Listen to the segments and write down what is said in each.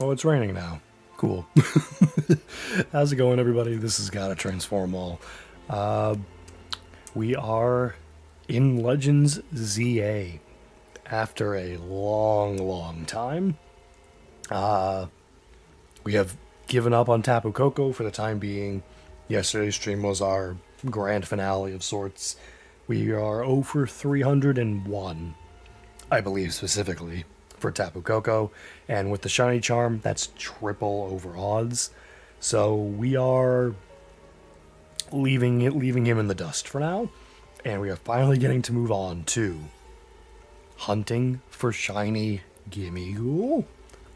Oh, it's raining now. Cool. How's it going, everybody? This has Gotta Transform All. We are in Legends ZA after a long time. We have given up on Tapu Koko for the time being. Yesterday's stream was our grand finale of sorts. We are over 301, I believe specifically, for Tapu Koko. And with the Shiny Charm, that's triple over odds. So we are leaving him in the dust for now. And we are finally getting to move on to hunting for Shiny Gimmighoul.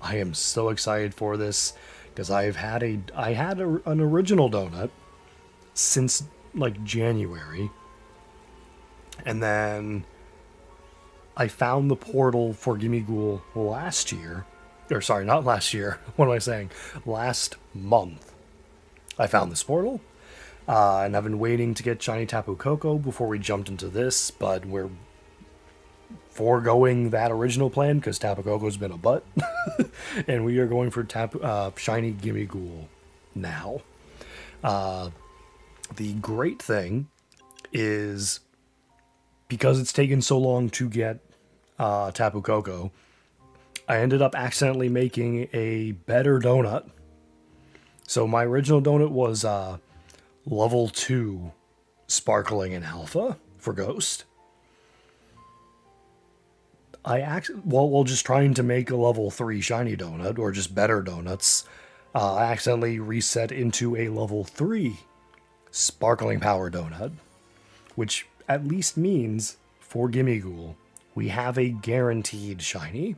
I am so excited for this because I had an original donut since like January, and then I found the portal for Gimmighoul last year, or sorry, not last year. What am I saying? Last month, I found this portal, and I've been waiting to get Shiny Tapu Koko before we jumped into this, but we're foregoing that original plan because Tapu Koko's been a butt, and we are going for Shiny Gimmighoul now. The great thing is, because it's taken so long to get Tapu Koko, I ended up accidentally making a better donut. So my original donut was level 2 Sparkling and Alpha for Ghost. While just trying to make a level 3 shiny donut, or just better donuts, I accidentally reset into a level 3 Sparkling Power donut, which at least means, for Gimmighoul, we have a guaranteed shiny.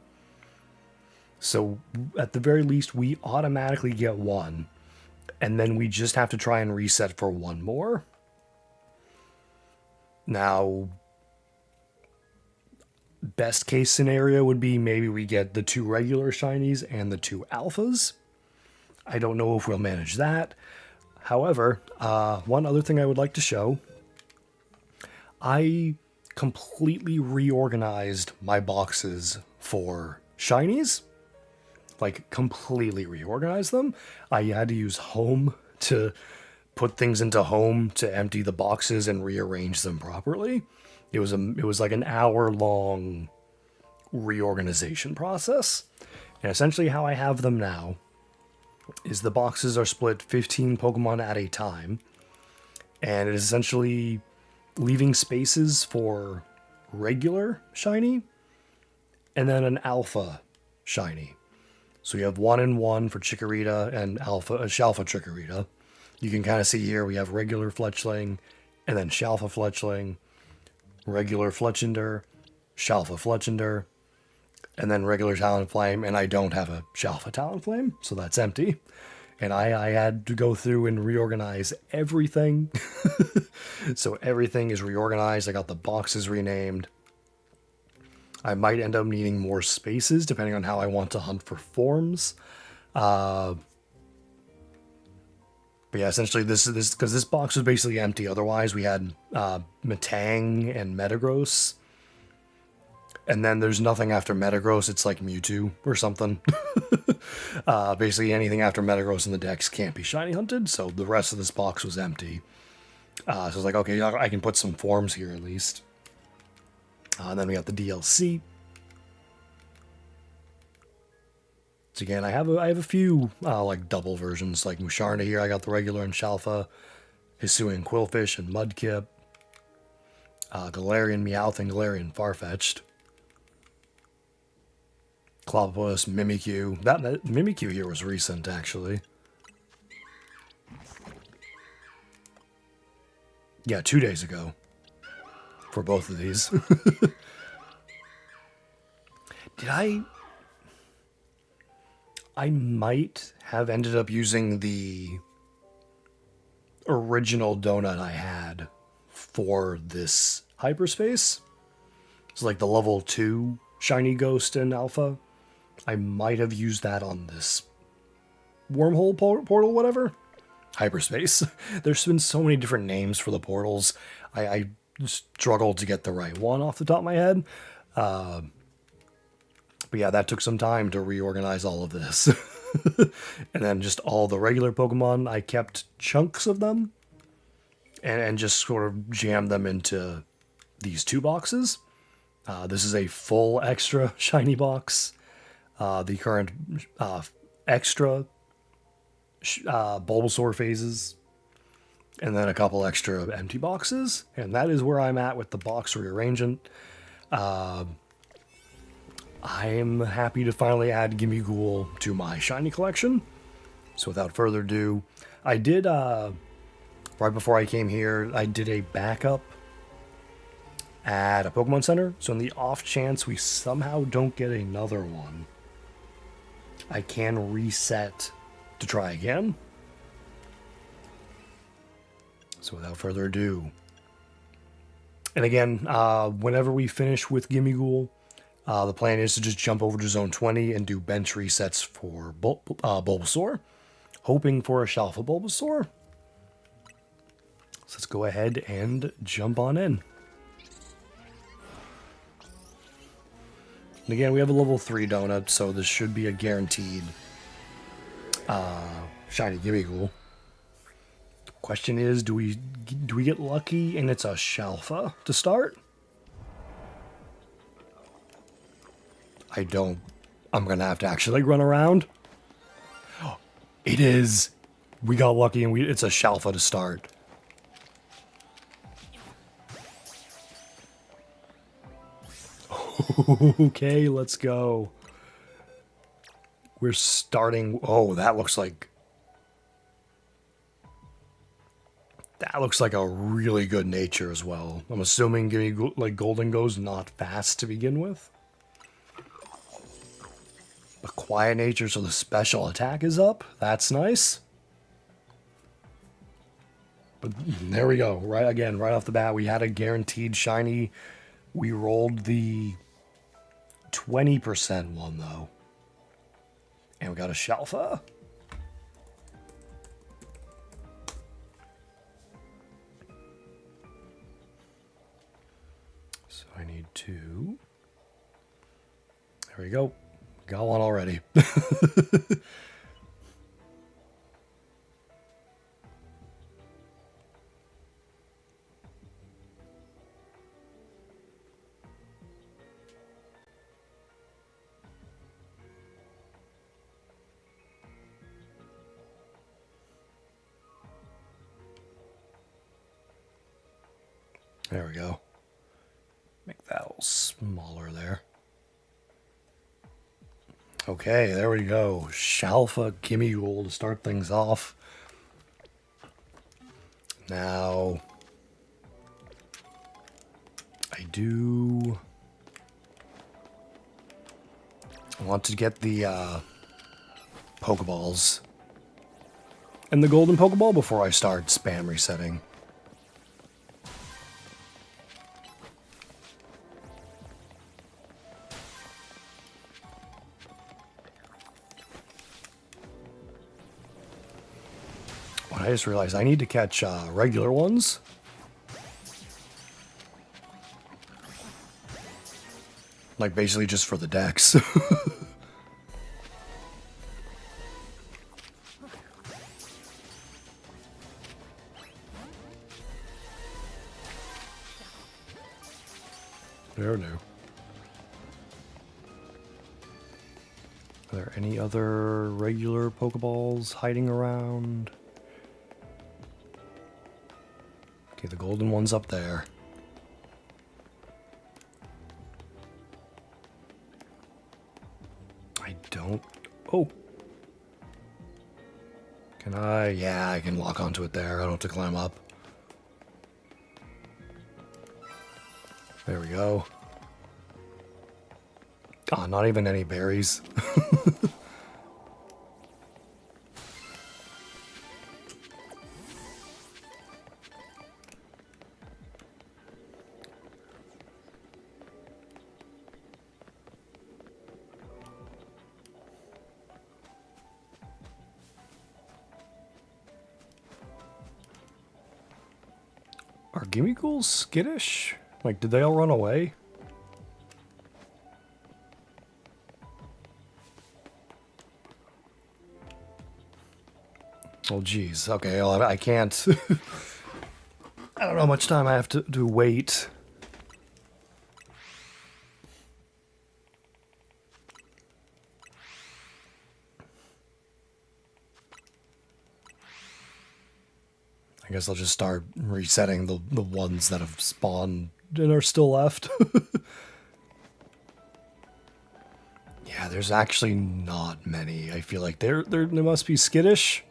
So at the very least, we automatically get one, and then we just have to try and reset for one more. Now, best case scenario would be maybe we get the 2 regular shinies and the 2 alphas. I don't know if we'll manage that. However, one other thing I would like to show, I completely reorganized my boxes for shinies. Like, completely reorganized them. I had to use home to put things into home to empty the boxes and rearrange them properly. It was like an hour-long reorganization process. And essentially how I have them now is the boxes are split 15 Pokemon at a time. And it is essentially leaving spaces for regular shiny and then an alpha shiny. So you have 1 and 1 for Chikorita and Shalpha Chikorita. You can kind of see here we have regular Fletchling and then Shalpha Fletchling, regular Fletchinder, Shalpha Fletchinder, and then regular Talonflame, and I don't have a Shalpha Talonflame, so that's empty. And I had to go through and reorganize everything. So everything is reorganized. I got the boxes renamed. I might end up needing more spaces depending on how I want to hunt for forms. But yeah, essentially this because this box was basically empty. Otherwise, we had Metang and Metagross. And then there's nothing after Metagross. It's like Mewtwo or something. Basically anything after Metagross in the decks can't be shiny hunted. So the rest of this box was empty. So I was like, okay, I can put some forms here at least. And then we got the DLC. So again, I have a few like double versions, like Musharna here. I got the regular and Shalpha, Hisuian Quillfish and Mudkip, Galarian Meowth and Galarian Farfetch'd, Clobbopus, Mimikyu. That Mimikyu here was recent, actually. Yeah, 2 days ago. For both of these. I might have ended up using the original donut I had for this hyperspace. It's like the level 2 Shiny Ghost and Alpha. I might have used that on this wormhole portal, whatever. Hyperspace. There's been so many different names for the portals. I struggled to get the right one off the top of my head. But yeah, that took some time to reorganize all of this. And then just all the regular Pokemon, I kept chunks of them and just sort of jammed them into these 2 boxes. This is a full extra shiny box. The current extra Bulbasaur phases, and then a couple extra empty boxes. And that is where I'm at with the box rearrangement. I'm happy to finally add Gimmighoul to my shiny collection. So without further ado, I did, right before I came here, I did a backup at a Pokemon Center. So in the off chance we somehow don't get another one, I can reset to try again. So without further ado, and again, whenever we finish with Gimmighoul, the plan is to just jump over to Zone 20 and do bench resets for Bulbasaur, hoping for a Shalpha Bulbasaur. So let's go ahead and jump on in. And again, we have a level 3 donut, so this should be a guaranteed shiny Gimmighoul. Question is, do we get lucky and it's a Shalpha to start? I don't. I'm gonna have to actually like run around. It is. We got lucky and it's a Shalpha to start. Okay, let's go. We're starting. Oh, that looks like a really good nature as well. I'm assuming like Golden goes not fast to begin with. A quiet nature, so the special attack is up. That's nice. But there we go. Right again, right off the bat, we had a guaranteed shiny. We rolled the 20% one though. And we got a Shalpha. So I need 2. There we go. Got one already. There we go. Make that a little smaller there. Okay, there we go. Shalpha Gimmighoul to start things off. Now, I want to get the Pokeballs and the Golden Pokeball before I start spam resetting. I just realized I need to catch regular ones. Like basically just for the decks. There no. Are there any other regular Pokeballs hiding around? Okay, the golden one's up there. I don't... Oh! Can I? Yeah, I can lock onto it there. I don't have to climb up. There we go. Ah, not even any berries. Are Gimmighouls skittish? Like, did they all run away? Oh, geez. Okay, well, I can't... I don't know how much time I have to wait. I guess I'll just start resetting the ones that have spawned and are still left. Yeah, there's actually not many. I feel like they must be skittish.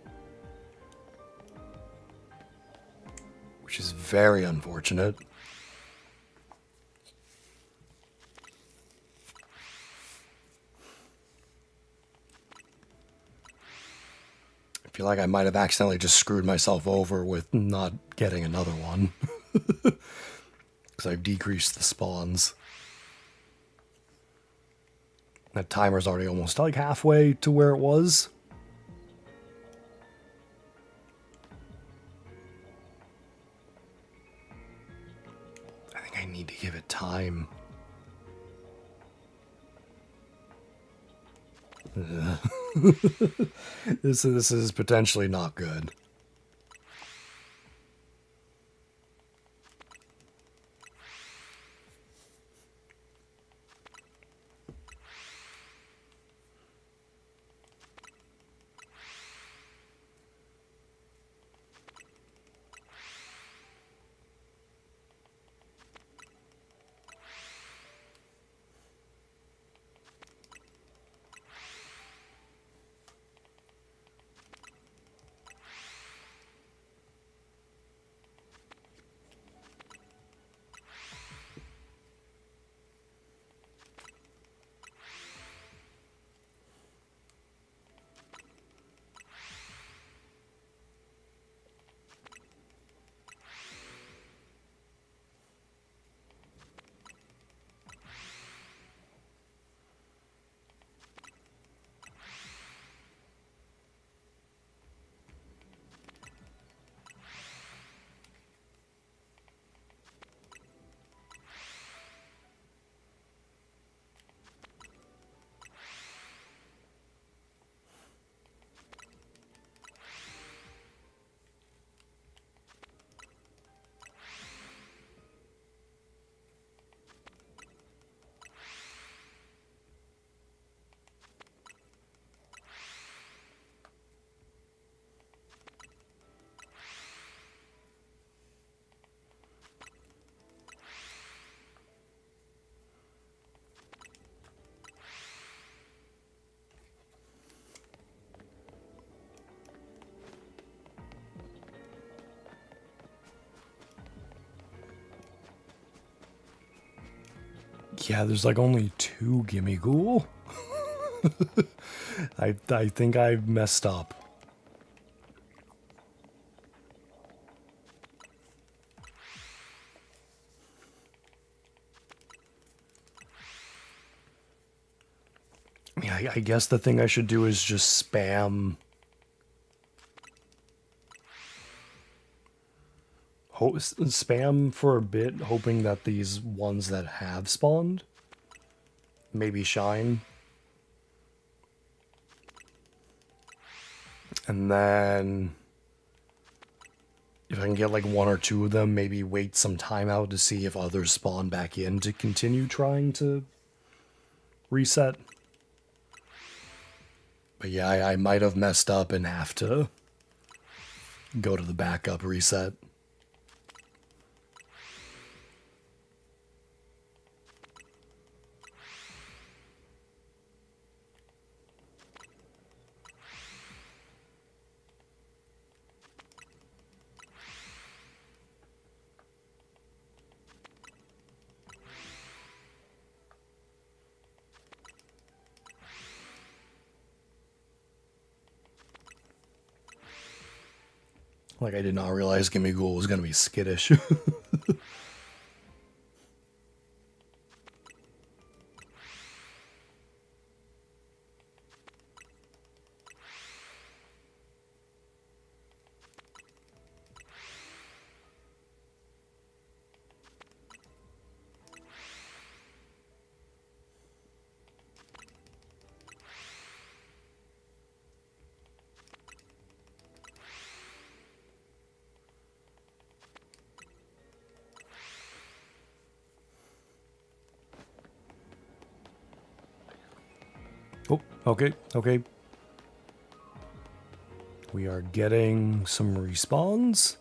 Which is very unfortunate. I feel like I might have accidentally just screwed myself over with not getting another one. Because I've decreased the spawns. That timer's already almost like halfway to where it was. I think I need to give it time. This is potentially not good. Yeah, there's like only 2 Gimmighoul. I think I messed up. Yeah, I guess the thing I should do is just spam. Spam for a bit, hoping that these ones that have spawned maybe shine. And then if I can get like 1 or 2 of them, maybe wait some time out to see if others spawn back in to continue trying to reset. But yeah, I might have messed up and have to go to the backup reset. Like, I did not realize Gimmighoul was going to be skittish. Oh, okay, okay. We are getting some respawns.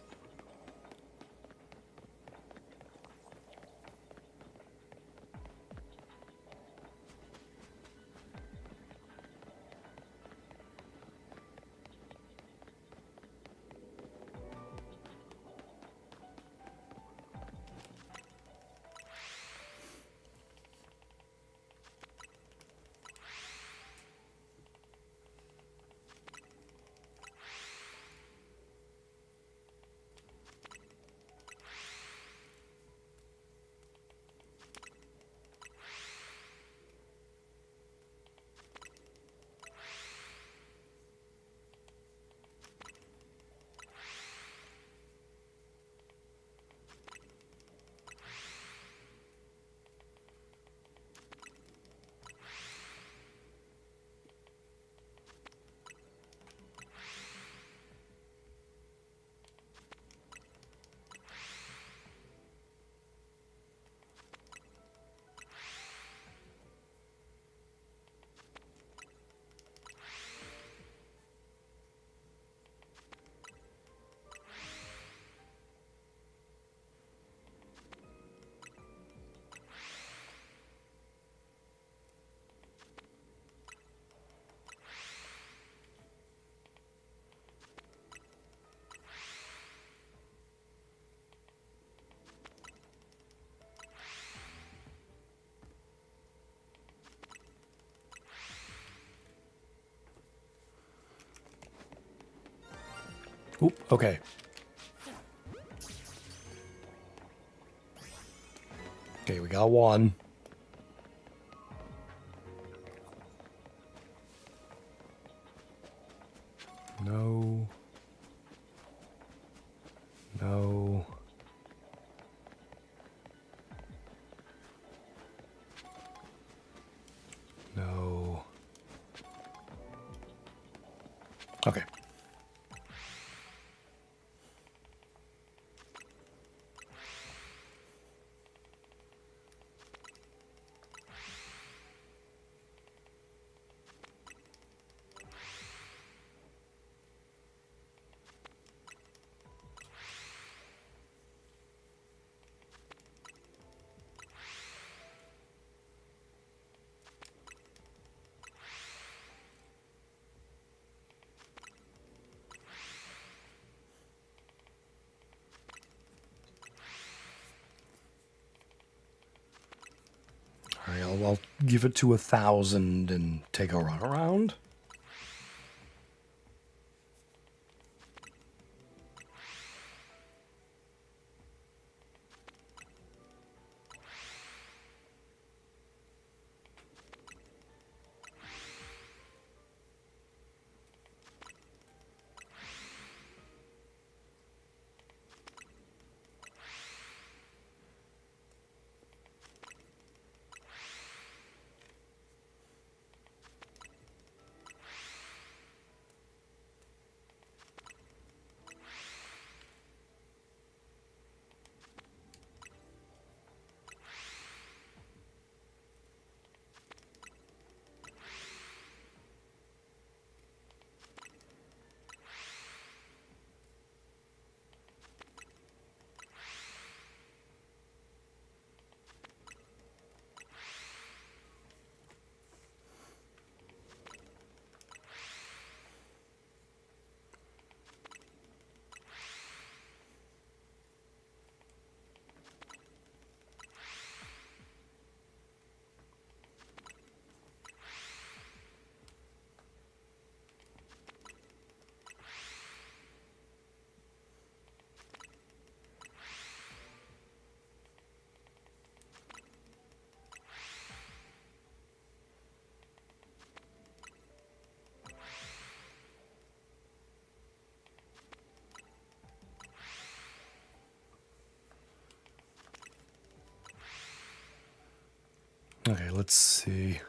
Oop, okay. Okay, we got one. No. No. No. Okay. All right, I'll give it to 1,000 and take a run around. Okay, let's see.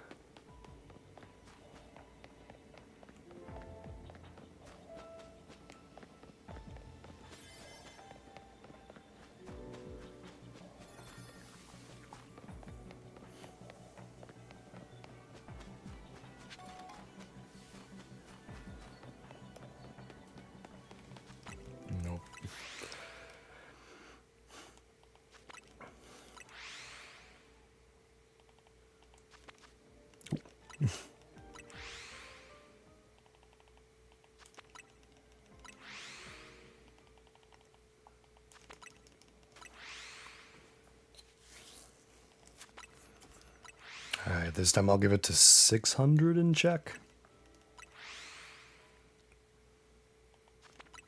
Alright, this time I'll give it to 600 and check.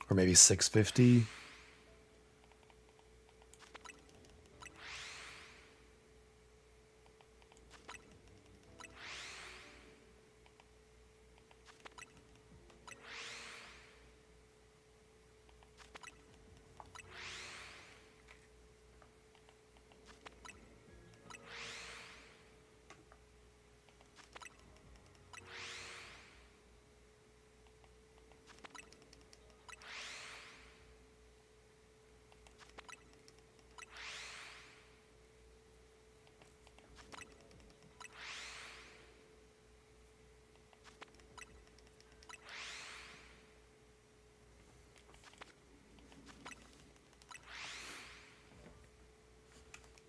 Or maybe 650.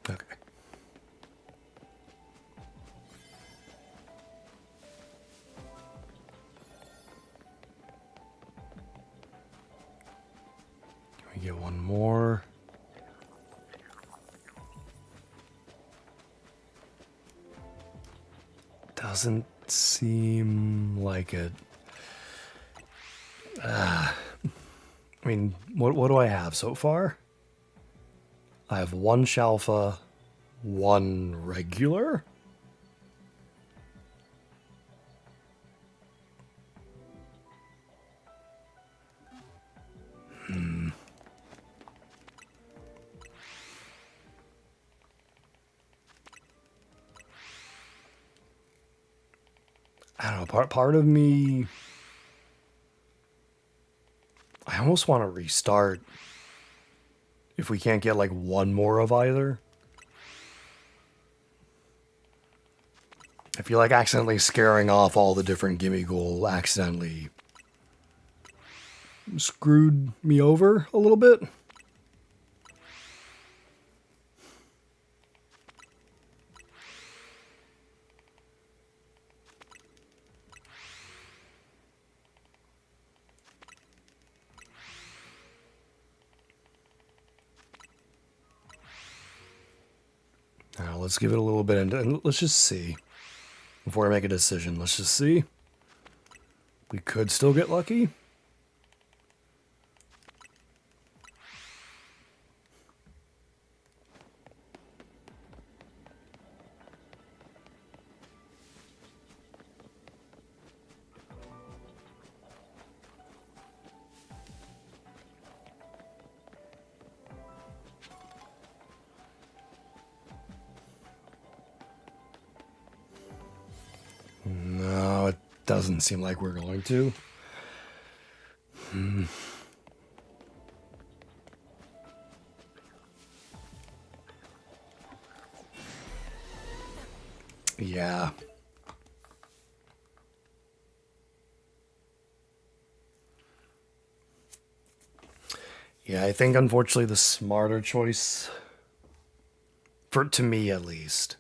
Okay. Can we get one more? Doesn't seem like it. I mean, what do I have so far? I have one Shalpha, one regular. I don't know, part of me, I almost want to restart if we can't get like one more of either. I feel like accidentally scaring off all the different Gimmighoul accidentally screwed me over a little bit. Now let's give it a little bit and let's just see. Before I make a decision, let's just see. We could still get lucky. No, it doesn't seem like we're going to. Yeah. Yeah, I think unfortunately the smarter choice, to me at least,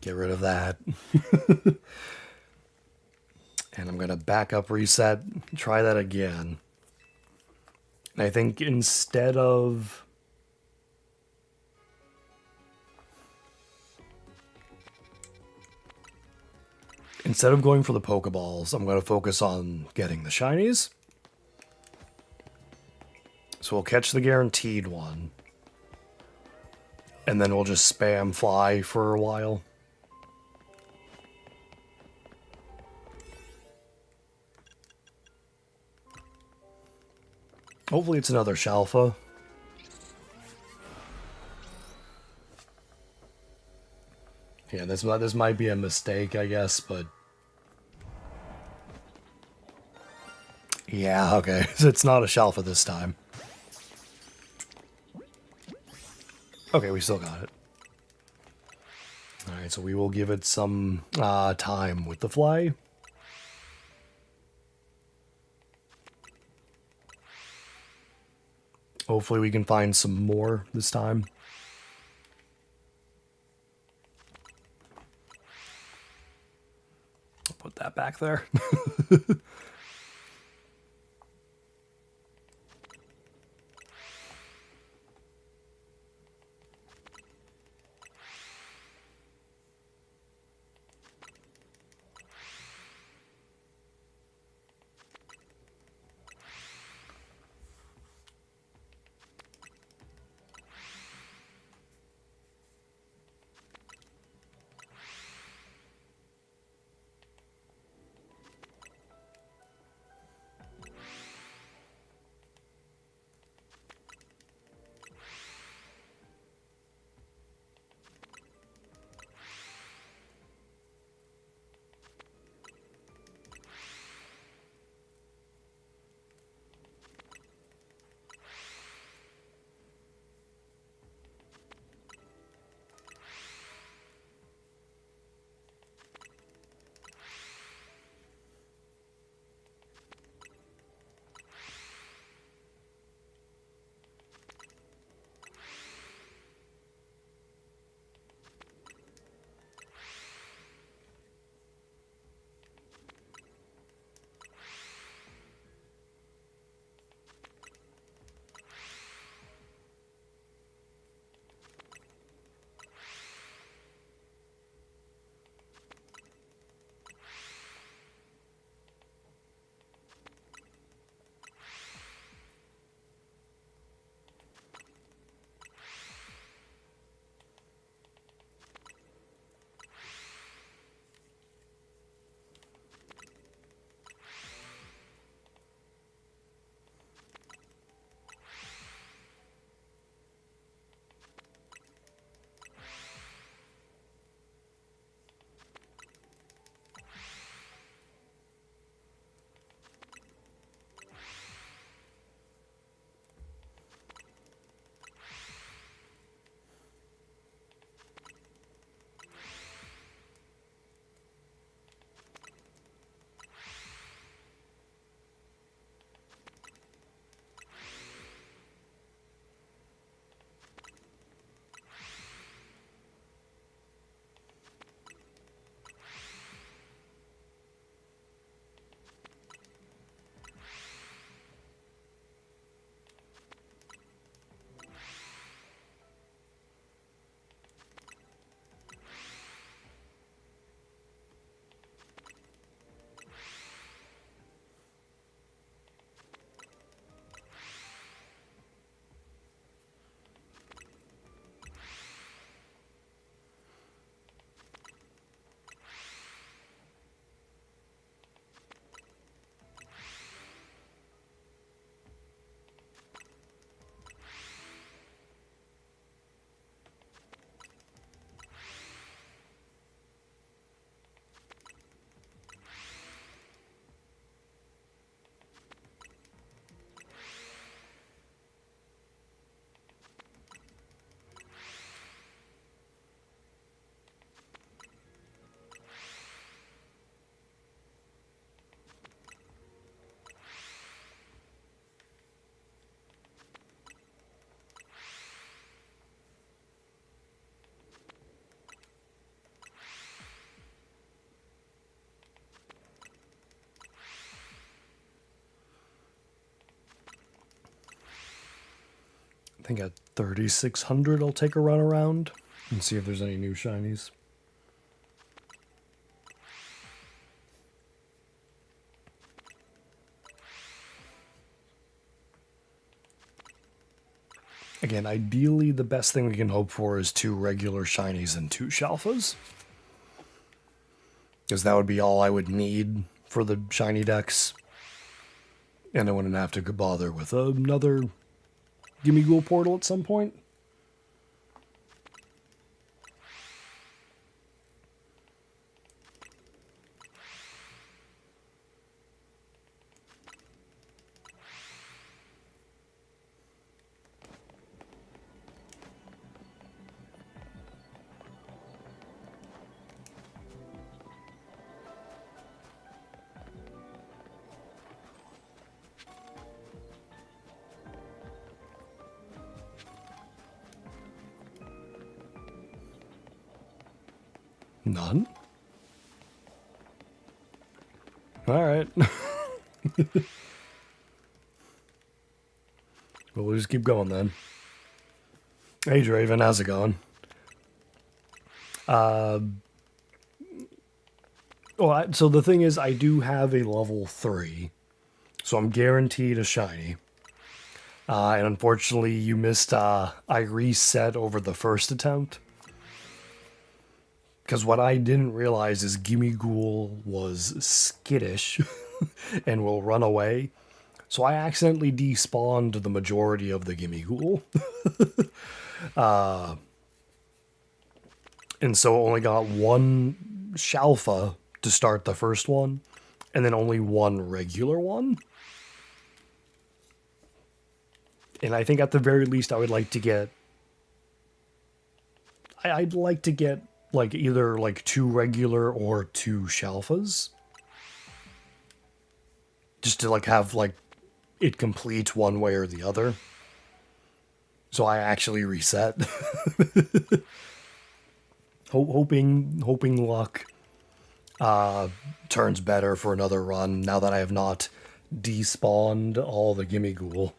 get rid of that. And I'm going to back up, reset, try that again. And I think instead of going for the Pokeballs, I'm going to focus on getting the shinies. So we'll catch the guaranteed one. And then we'll just spam fly for a while. Hopefully it's another Shalpha. Yeah, this might be a mistake, I guess, but... Yeah, okay. It's not a Shalpha this time. Okay, we still got it. Alright, so we will give it some time with the fly. Hopefully we can find some more this time. I'll put that back there. I think at 3,600 I'll take a run around and see if there's any new shinies. Again, ideally the best thing we can hope for is 2 regular shinies and 2 Shalphas. Because that would be all I would need for the shiny decks. And I wouldn't have to bother with another Gimmighoul portal at some point. None? Alright. Well, we'll just keep going then. Hey Draven, how's it going? So the thing is, I do have a level 3. So I'm guaranteed a shiny. And unfortunately, you missed, I reset over the first attempt. Because what I didn't realize is Gimmighoul was skittish and will run away. So I accidentally despawned the majority of the Gimmighoul. And so only got one Shalpha to start the first one, and then only one regular one. And I think at the very least I would like to get... I'd like to get like either like 2 regular or 2 Shalphas. Just to like have like it complete one way or the other. So I actually reset. hoping luck turns better for another run now that I have not despawned all the Gimmighoul.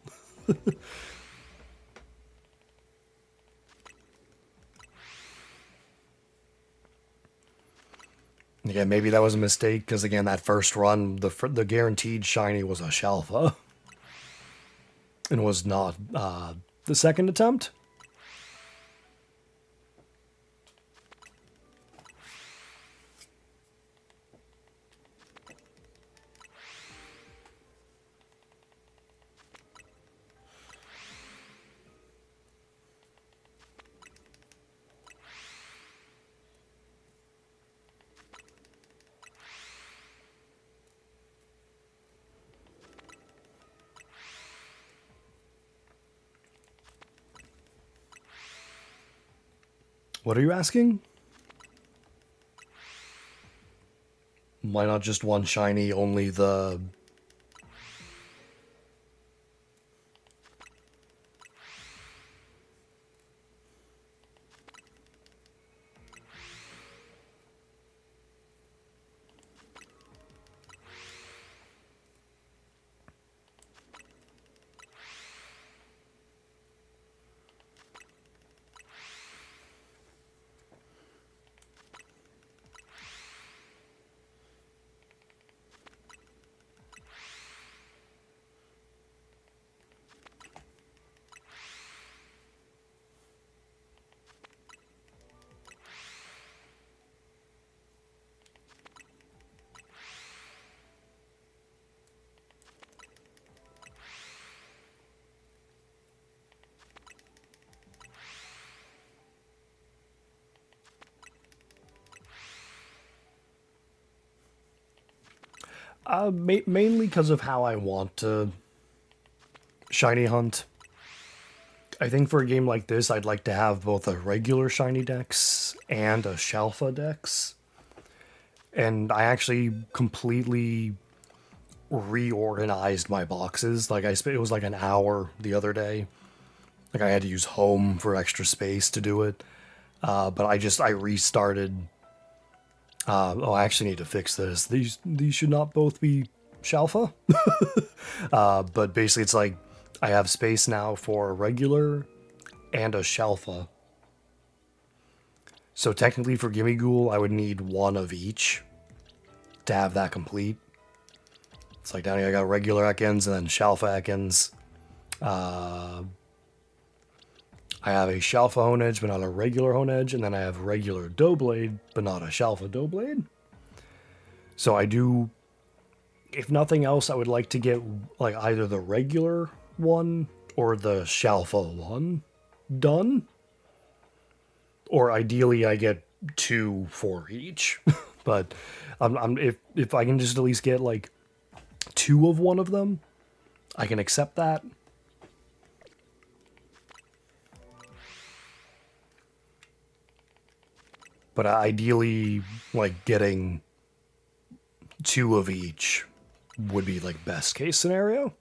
Yeah, maybe that was a mistake, because again, that first run, the guaranteed shiny was a Shalpha. And was not the second attempt. What are you asking? Why not just one shiny, only the... mainly because of how I want to shiny hunt. I think for a game like this, I'd like to have both a regular shiny dex and a Shalpha dex. And I actually completely reorganized my boxes. Like it was like an hour the other day. Like I had to use home for extra space to do it. But I restarted. I actually need to fix this. These should not both be Shalpha. But basically it's like I have space now for a regular and a Shalpha. So technically for Gimmighoul, I would need one of each to have that complete. It's like down here I got regular Ekans and then Shalpha Ekans. I have a Shalpha Honedge, but not a regular Honedge, and then I have regular Doughblade, but not a Shalpha Doughblade. So I do, if nothing else, I would like to get like either the regular one or the Shalpha one done. Or ideally I get 2 for each. But if I can just at least get like 2 of one of them, I can accept that. But ideally, like, getting 2 of each would be, like, best case scenario.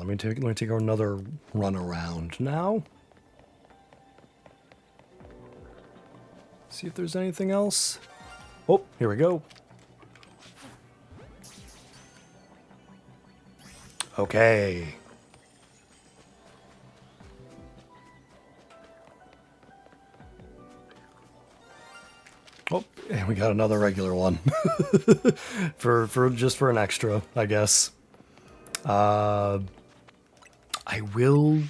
let me take another run around now. See if there's anything else. Oh, here we go. Okay. Oh, and we got another regular one. for an extra, I guess. I will.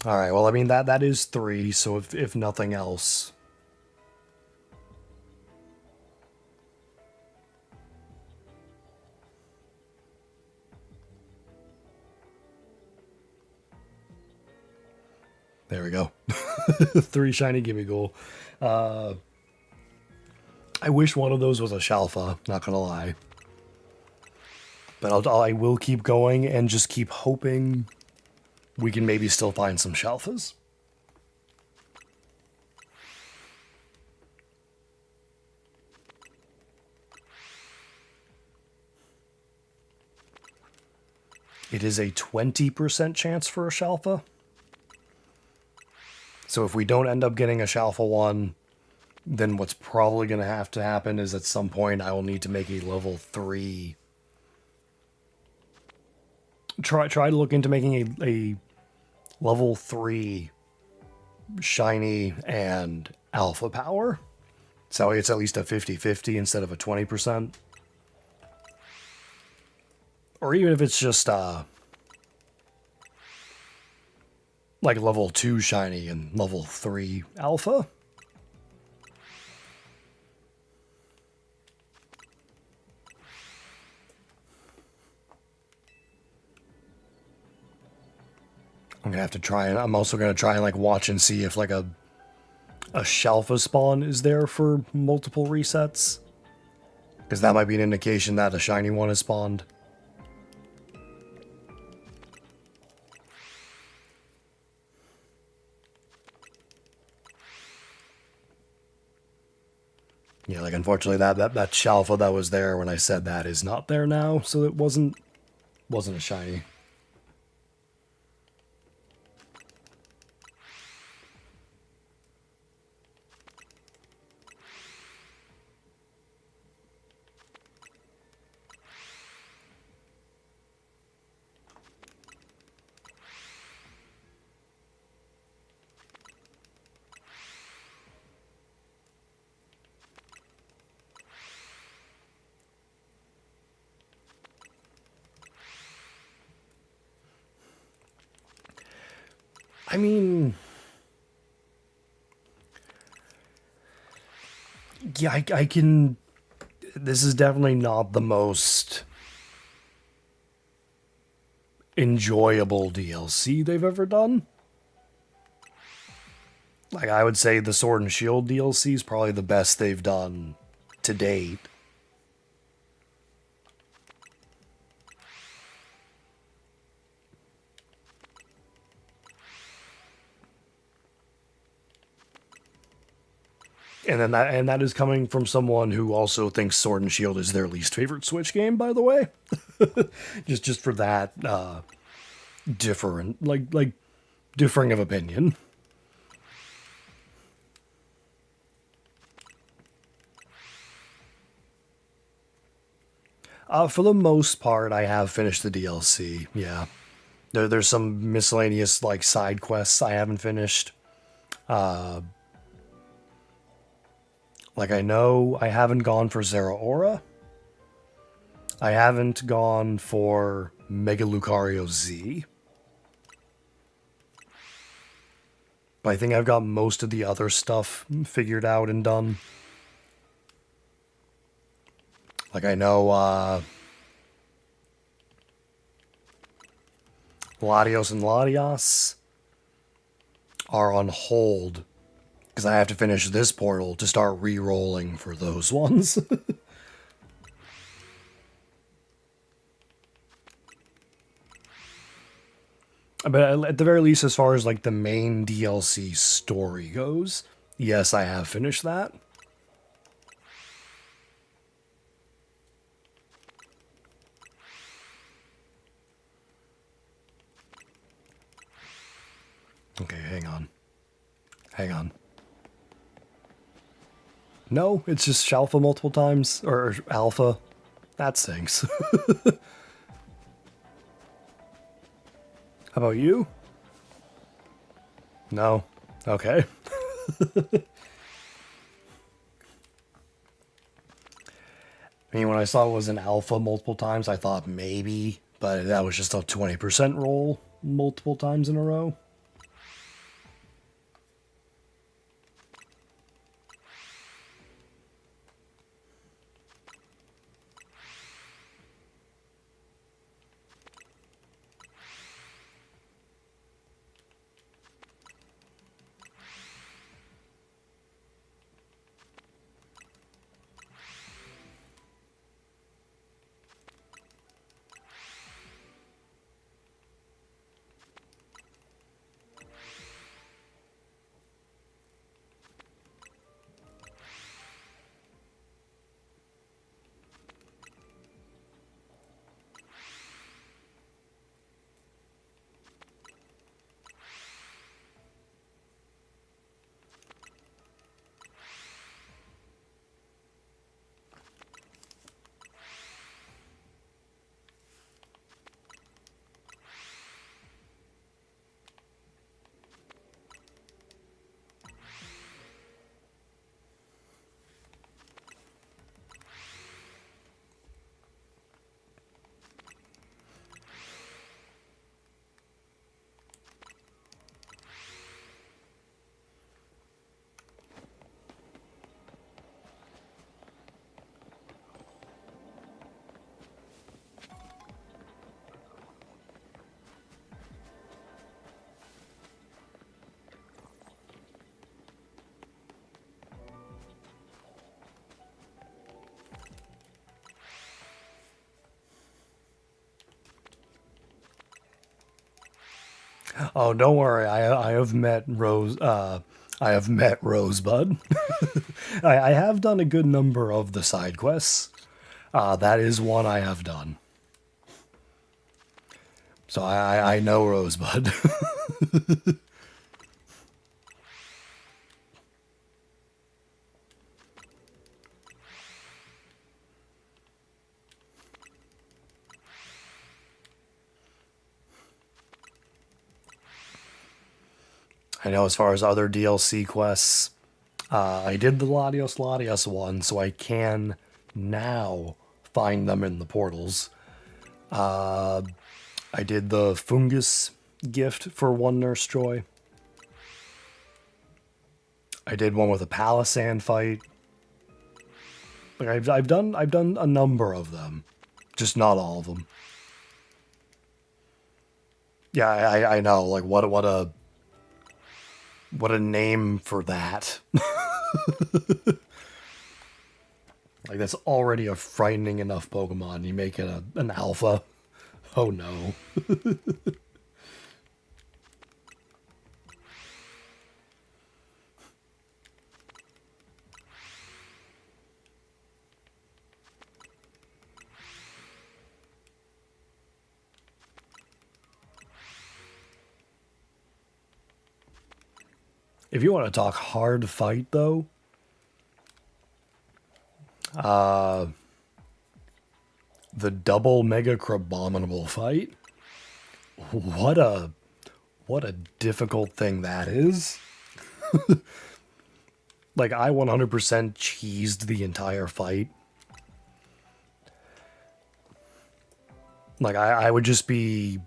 All right. Well, I mean that is 3. So if nothing else. There we go. 3 shiny Gimmighoul. I wish one of those was a Shalpha, not gonna lie. But I will keep going and just keep hoping we can maybe still find some Shalphas. It is a 20% chance for a Shalpha. So if we don't end up getting a Shalpha one, then what's probably going to happen is at some point I will need to make a level 3. Try to look into making a level 3 shiny and alpha power. So it's at least a 50-50 instead of a 20%. Or even if it's just like level 2 shiny and level 3 alpha. I'm gonna have to try, and I'm also gonna try and like watch and see if like a Shalpha spawn is there for multiple resets, because that might be an indication that a shiny one is spawned. Yeah, like unfortunately that Shalpha that was there when I said that is not there now, so it wasn't a shiny. I mean, yeah, I can. This is definitely not the most enjoyable DLC they've ever done. Like, I would say the Sword and Shield DLC is probably the best they've done to date. And that is coming from someone who also thinks Sword and Shield is their least favorite Switch game, by the way. just for that different differing of opinion. For the most part, I have finished the DLC. Yeah, there's some miscellaneous like side quests I haven't finished. Like, I know I haven't gone for Zeraora. I haven't gone for Mega Lucario Z. But I think I've got most of the other stuff figured out and done. Like, I know Latios and Latias are on hold because I have to finish this portal to start re-rolling for those ones. But at the very least, as far as like the main DLC story goes, yes, I have finished that. Okay, hang on. Hang on. No, it's just Shalpha multiple times, or Alpha. That stinks. How about you? No. Okay. I mean, when I saw it was an Alpha multiple times, I thought maybe, but that was just a 20% roll multiple times in a row. Oh, don't worry. I have met Rose. I have met Rosebud. I have done a good number of the side quests. That is one I have done. So I know Rosebud. I know as far as other DLC quests, I did the Latios Latios one, so I can now find them in the portals. I did the Fungus gift for one Nurse Joy. I did one with a Palisand fight. Like I've done a number of them, just not all of them. Yeah, I know. Like what a name for that. Like that's already a frightening enough Pokemon. You make it an alpha. Oh no. If you want to talk hard fight though, the double Mega Crabominable fight. What a what a difficult thing that is. Like I 100% cheesed the entire fight. Like I would just be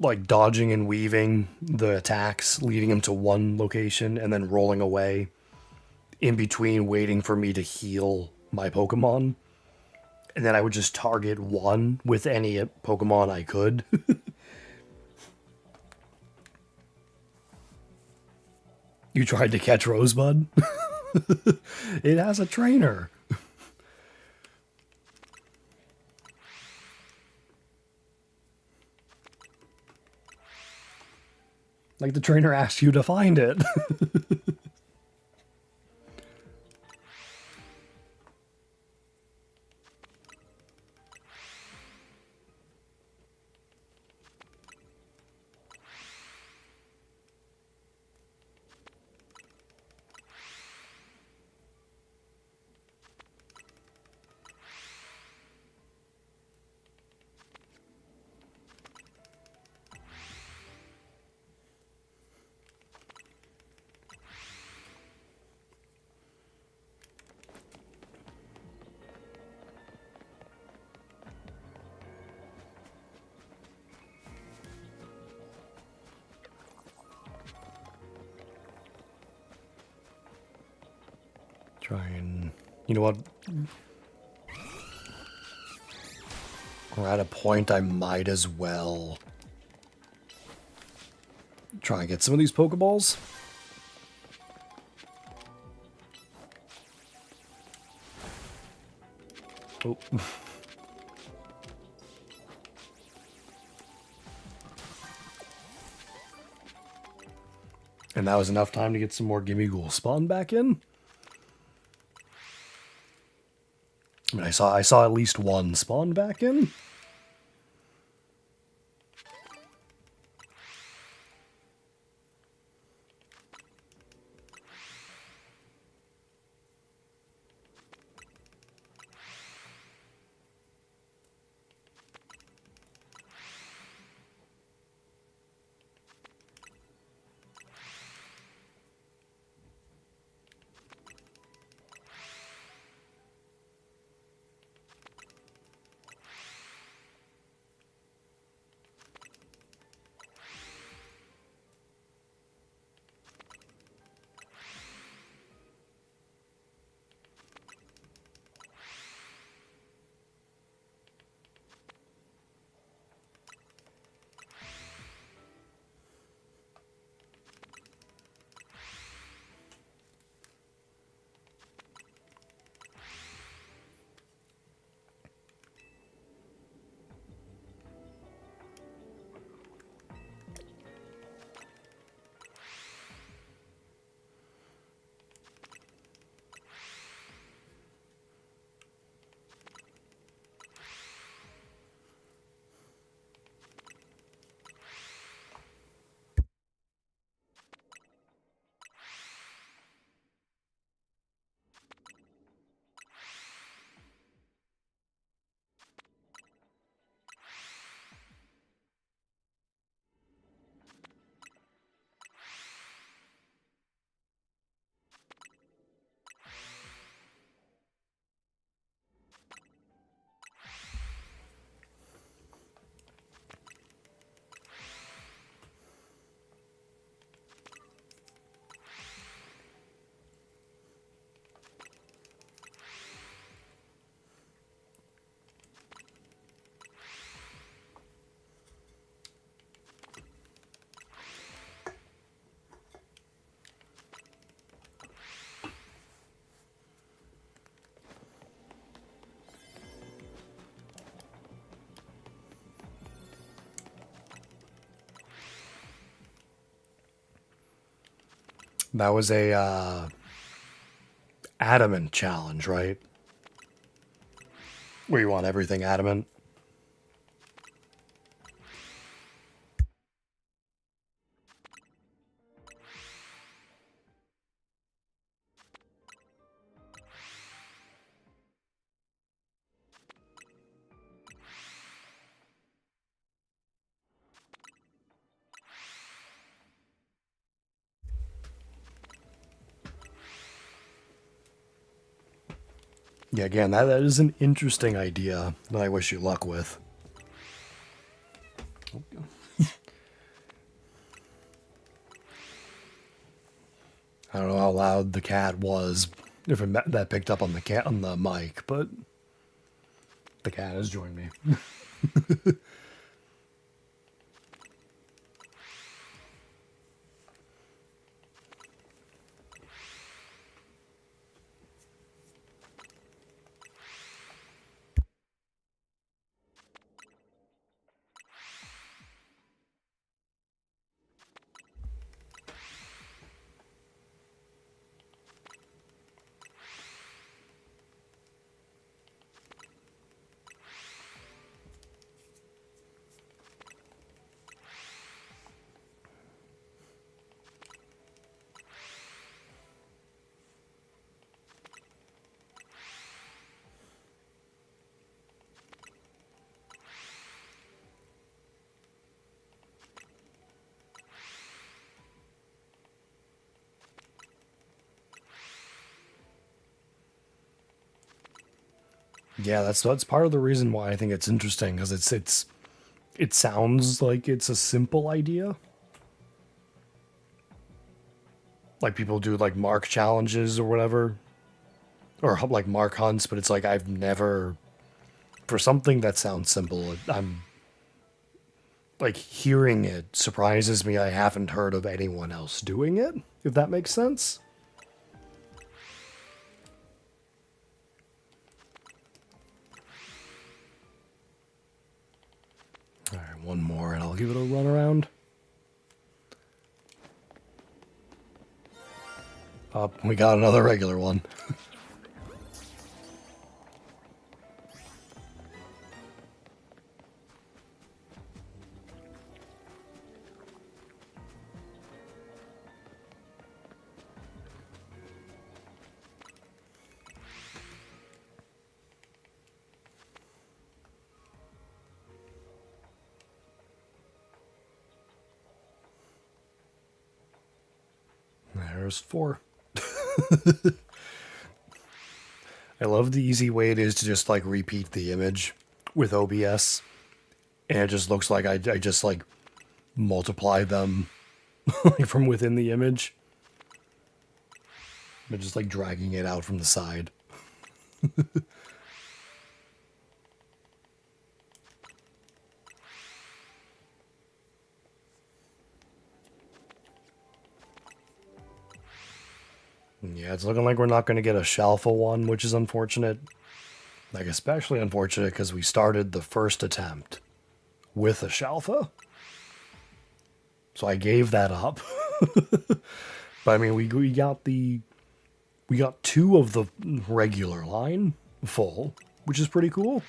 like dodging and weaving the attacks, leading him to one location and then rolling away, in between waiting for me to heal my Pokemon. And then I would just target one with any Pokemon I could. You tried to catch Rosebud? It has a trainer. Like the trainer asked you to find it. Try and... You know what? We're at a point I might as well try and get some of these Pokeballs. Oh. And that was enough time to get some more Gimmighoul spawn back in. I mean, I saw at least one spawn back in. That was a adamant challenge, right? Where you want everything adamant. Yeah, again, that is an interesting idea that I wish you luck with. I don't know how loud the cat was, if that picked up on the mic, but the cat has joined me. Yeah, that's part of the reason why I think it's interesting, because it sounds like it's a simple idea. Like people do like mark challenges or whatever. or like mark hunts, but it's like I've never, for something that sounds simple, I'm like hearing it surprises me. I haven't heard of anyone else doing it, if that makes sense. All right, one more and I'll give it a run around. We got another regular one. There's 4. I love the easy way it is to just like repeat the image with OBS, and it just looks like I just like multiply them like from within the image. But just like dragging it out from the side. Yeah, it's looking like we're not going to get a Shalpha one, which is unfortunate. Like, especially unfortunate because we started the first attempt with a Shalpha. So I gave that up. But I mean, we got 2 of the regular line full, which is pretty cool.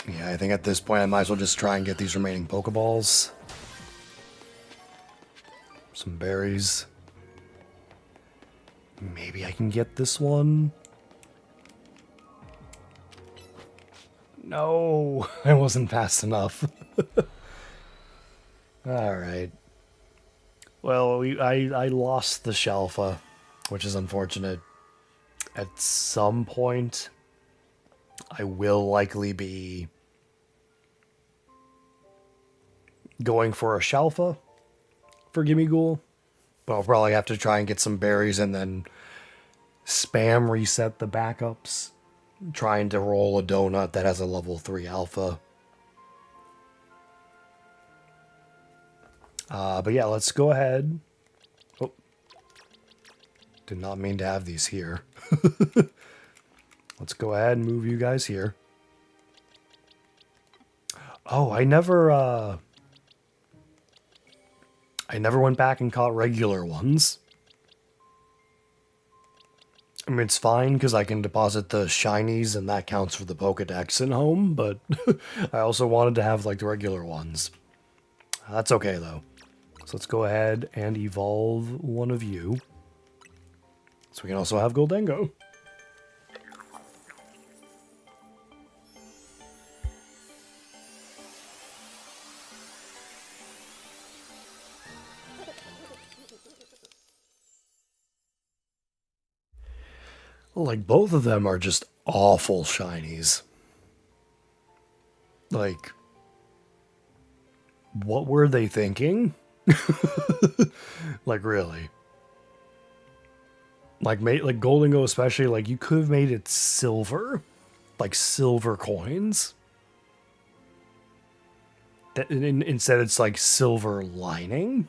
Yeah, I think at this point I might as well just try and get these remaining Pokeballs. Some berries. Maybe I can get this one. No, I wasn't fast enough. Alright. Well, I lost the Shalpha, which is unfortunate. At some point, I will likely be going for a Shalpha for Gimmighoul, but I'll probably have to try and get some berries and then spam reset the backups, trying to roll a donut that has a level 3 alpha. But yeah, let's go ahead. Oh, did not mean to have these here. Let's go ahead and move you guys here. Oh, I never went back and caught regular ones. I mean, it's fine because I can deposit the shinies and that counts for the Pokedex in home, but I also wanted to have like the regular ones. That's okay though. So let's go ahead and evolve one of you. So we can also have Goldengo. Like, both of them are just awful shinies. Like, what were they thinking? Like, really? Like Goldengo especially, like, you could have made it silver. Like, silver coins. Instead, it's like silver lining.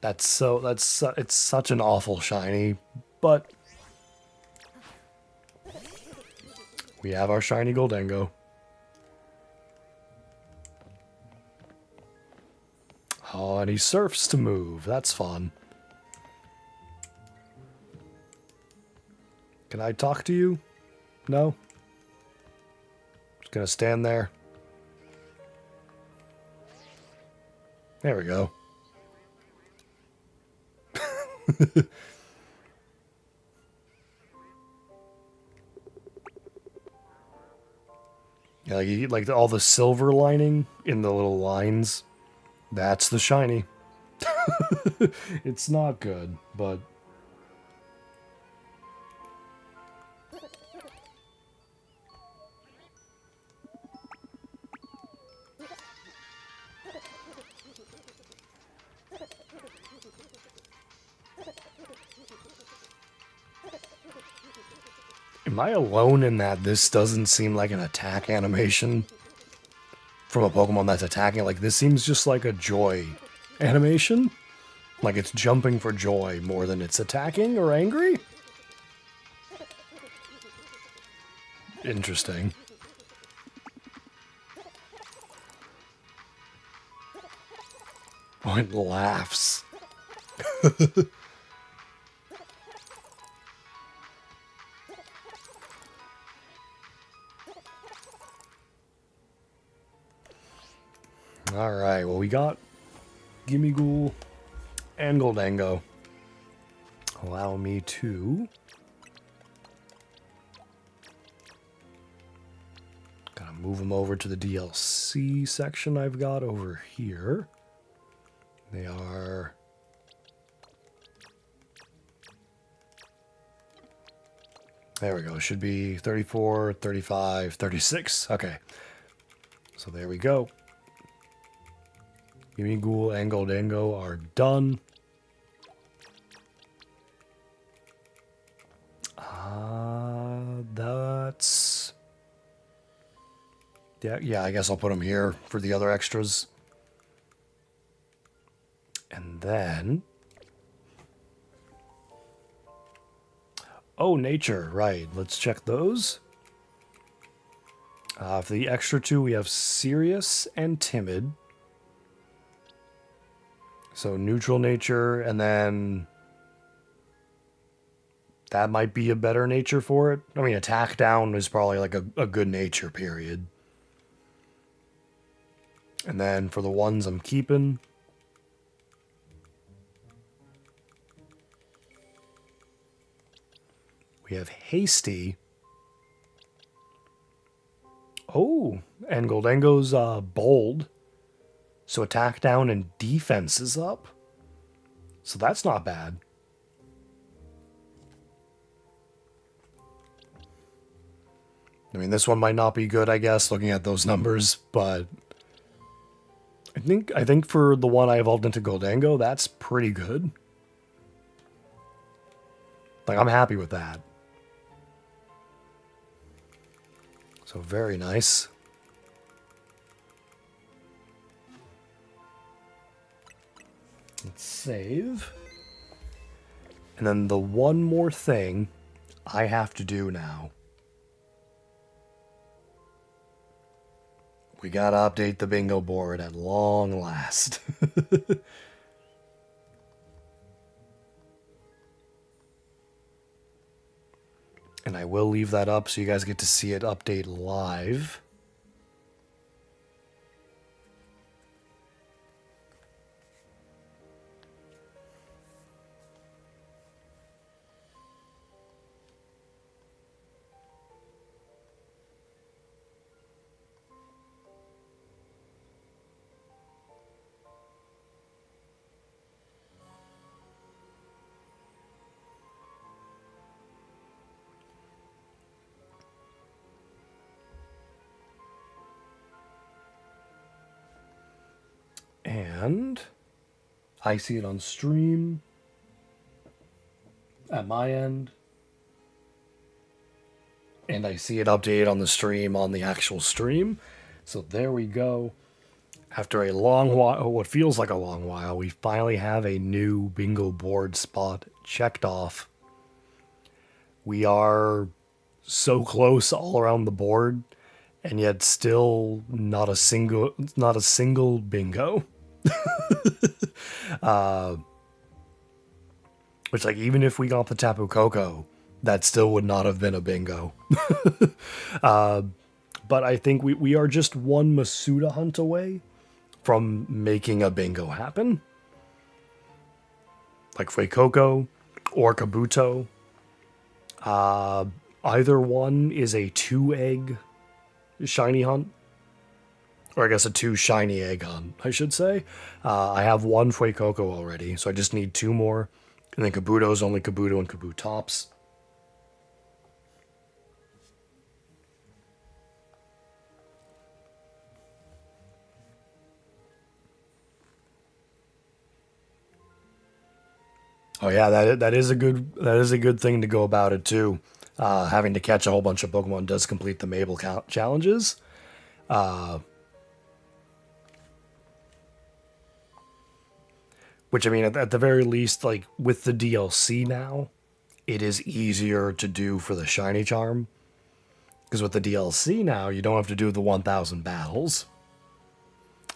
It's such an awful shiny, but we have our shiny Goldengo. Oh, and he surfs to move. That's fun. Can I talk to you? No? Just gonna stand there. There we go. Yeah, like all the silver lining in the little lines. That's the shiny. It's not good, but am I alone in that this doesn't seem like an attack animation from a Pokemon that's attacking? Like, this seems just like a joy animation. Like, it's jumping for joy more than it's attacking or angry? Interesting. Oh, it laughs. Alright, well, we got Gimmighoul and Goldango. Allow me to... Gotta move them over to the DLC section I've got over here. They are... There we go. Should be 34, 35, 36. Okay. So there we go. Gimmighoul and Goldango are done. That's... Yeah, I guess I'll put them here for the other extras. And then... Oh, nature, right. Let's check those. For the extra two, we have serious and timid. So neutral nature, and then that might be a better nature for it. I mean, attack down is probably like a good nature, period. And then for the ones I'm keeping, we have hasty. Oh, and Goldango's bold. So attack down and defense is up. So that's not bad. I mean, this one might not be good, I guess, looking at those numbers, but I think for the one I evolved into Goldango, that's pretty good. Like, I'm happy with that. So very nice. Let's save. And then the one more thing I have to do now. We gotta update the bingo board at long last. And I will leave that up so you guys get to see it update live. And I see it on stream at my end. And I see it updated on the stream on the actual stream. So there we go. After a long while, what feels like a long while, we finally have a new bingo board spot checked off. We are so close all around the board, and yet still not a single bingo. Which, like, even if we got the Tapu Koko, that still would not have been a bingo. But I think we are just one Masuda hunt away from making a bingo happen. Like Fuecoco or Kabuto. Either one is a 2-egg shiny hunt. Or I guess a 2 shiny egg hunt, I should say. I have 1 Fuecoco already, so I just need 2 more. And then Kabuto's only Kabuto and Kabutops. Oh yeah, that is a good thing to go about it too. Having to catch a whole bunch of Pokemon does complete the Mabel challenges. Which I mean, at the very least, like with the DLC now, it is easier to do for the shiny charm. Because with the DLC now, you don't have to do the 1,000 battles.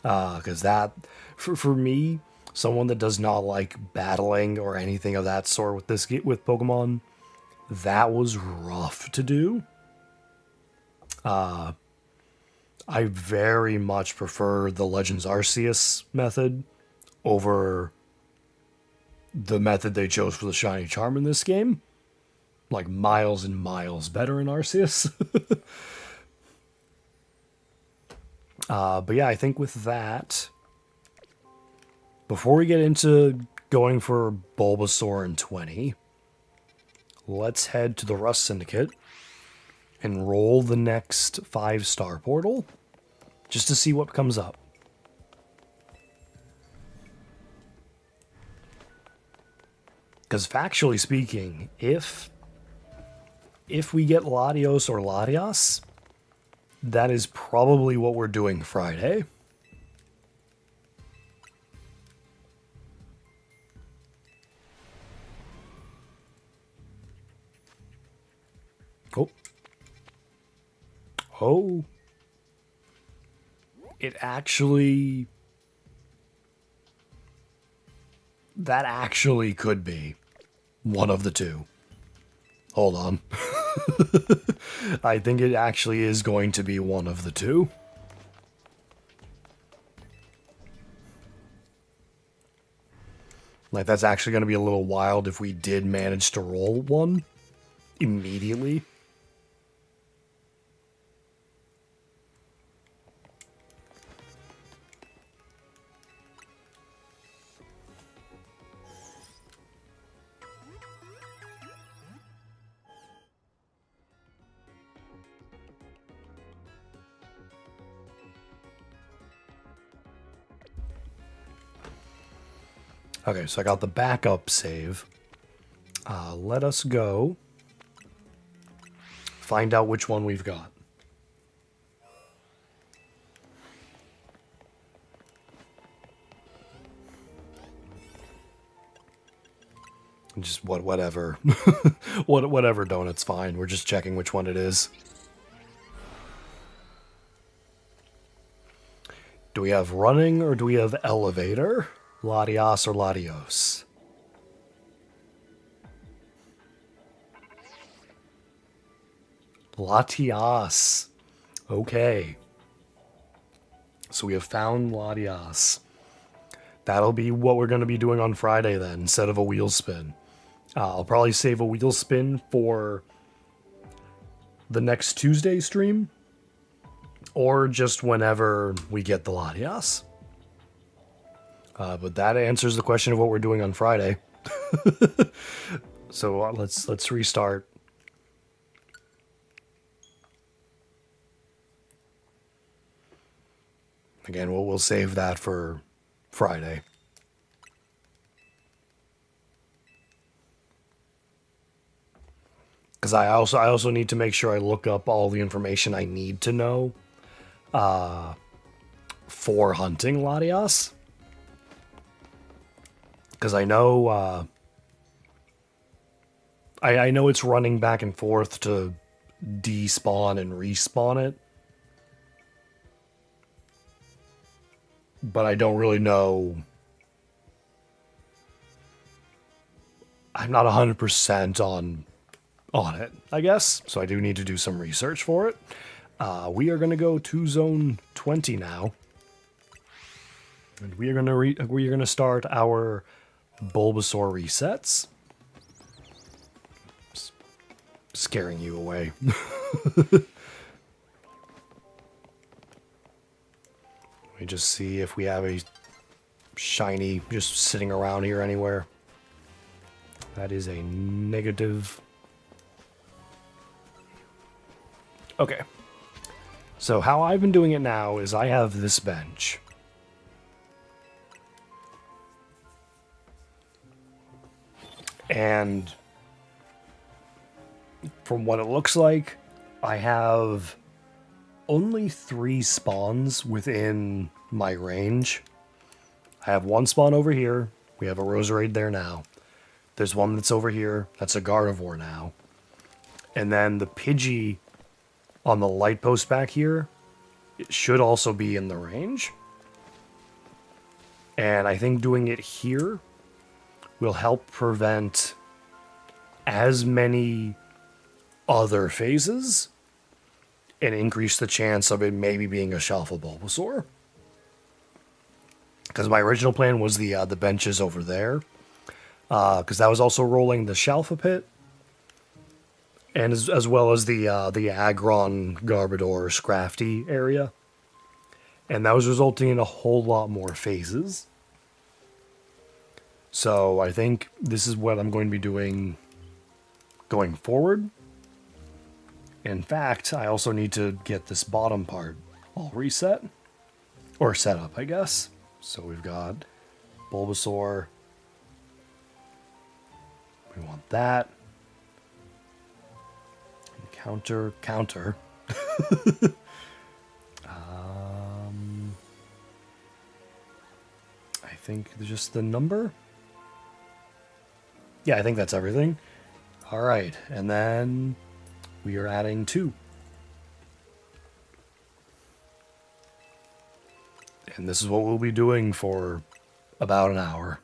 Because that, for me, someone that does not like battling or anything of that sort with Pokemon, that was rough to do. I very much prefer the Legends Arceus method over the method they chose for the shiny charm in this game. Like miles and miles better in Arceus. But yeah, I think with that, before we get into going for Bulbasaur in 20, let's head to the Rust Syndicate and roll the next 5-star portal just to see what comes up. Because factually speaking, if we get Latios or Latias, that is probably what we're doing Friday. Oh. Oh. It actually... That actually could be one of the two. Hold on. I think it actually is going to be one of the two. Like, that's actually going to be a little wild if we did manage to roll one immediately. Okay, so I got the backup save. Let us go find out which one we've got. Just whatever. Whatever, Donut's fine. We're just checking which one it is. Do we have running or do we have elevator? Latias or Latios? Latias. Okay. So we have found Latias. That'll be what we're going to be doing on Friday then, instead of a wheel spin. I'll probably save a wheel spin for the next Tuesday stream, or just whenever we get the Latias. But that answers the question of what we're doing on Friday. So let's restart. Again, we'll save that for Friday. Because I also need to make sure I look up all the information I need to know for hunting Latias. Because I know I know it's running back and forth to despawn and respawn it. But I don't really know. I'm not 100% on on it, I guess. So I do need to do some research for it. We are going to go to zone 20 now. And we are going to start our Bulbasaur resets. Scaring you away. Let me just see if we have a shiny just sitting around here anywhere. That is a negative. Okay. So how I've been doing it now is I have this bench. And from what it looks like, I have only 3 spawns within my range. I have 1 spawn over here. We have a Roserade there now. There's one that's over here. That's a Gardevoir now. And then the Pidgey on the light post back here, it should also be in the range. And I think doing it here will help prevent as many other phases and increase the chance of it maybe being a Shalpha Bulbasaur. Because my original plan was the benches over there. Because that was also rolling the Shalpha Pit. And as well as the Aggron, Garbodor, Scrafty area. And that was resulting in a whole lot more phases. So I think this is what I'm going to be doing going forward. In fact, I also need to get this bottom part all reset. Or set up, I guess. So we've got Bulbasaur. We want that. Counter. I think just the number. Yeah, I think that's everything. All right, and then we are adding 2. And this is what we'll be doing for about an hour.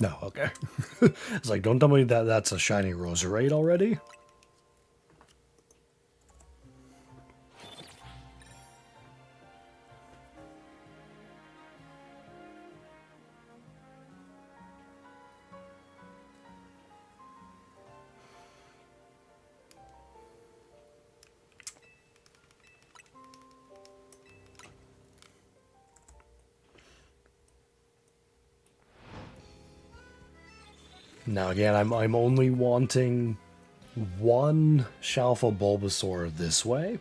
No, okay. It's like, don't tell me that that's a shiny Roserade already. Now again, I'm only wanting 1 Shalpha Bulbasaur this way,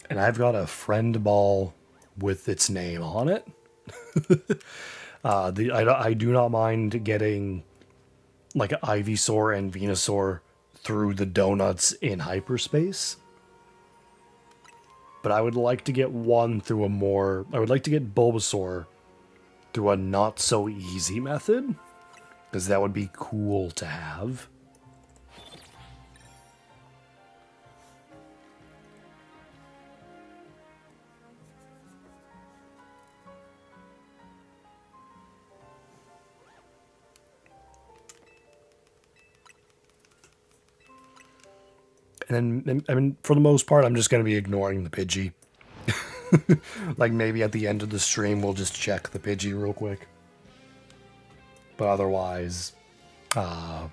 and I've got a friend ball with its name on it. I do not mind getting like Ivysaur and Venusaur through the donuts in hyperspace, but I would like to get one through a more. I would like to get Bulbasaur through a not so easy method. Because that would be cool to have. And then, I mean, for the most part, I'm just going to be ignoring the Pidgey. Like maybe at the end of the stream, we'll just check the Pidgey real quick. But otherwise, no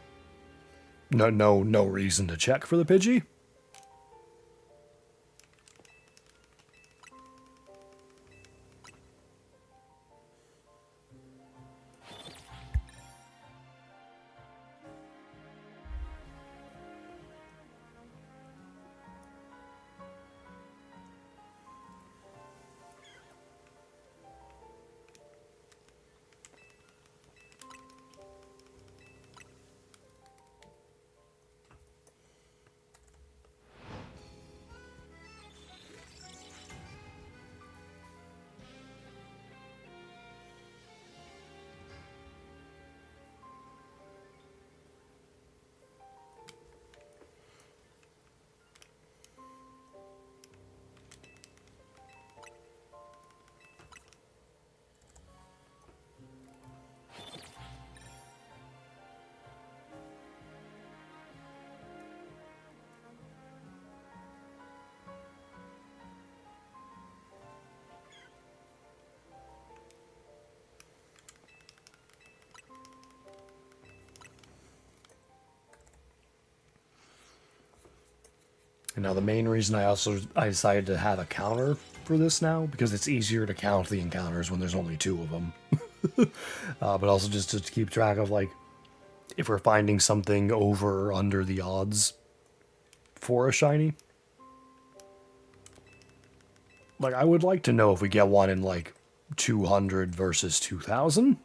reason to check for the Pidgey. now the main reason I decided to have a counter for this now, because it's easier to count the encounters when there's only 2 of them. But also just to keep track of, like, if we're finding something over or under the odds for a shiny. Like, I would like to know if we get one in, like, 200 versus 2000.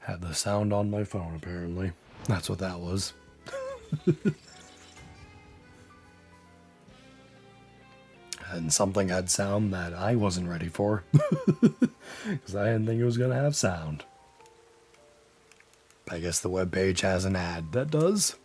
Had the sound on my phone, apparently. That's what that was. And something had sound that I wasn't ready for. Because I didn't think it was going to have sound. I guess the webpage has an ad that does.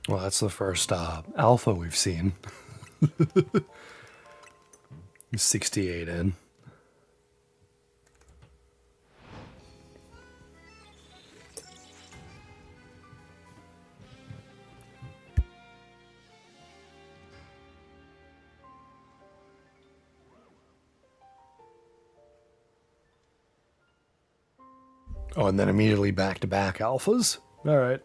Well, that's the first alpha we've seen. 68 in. Oh, and then immediately back-to-back alphas? Alright.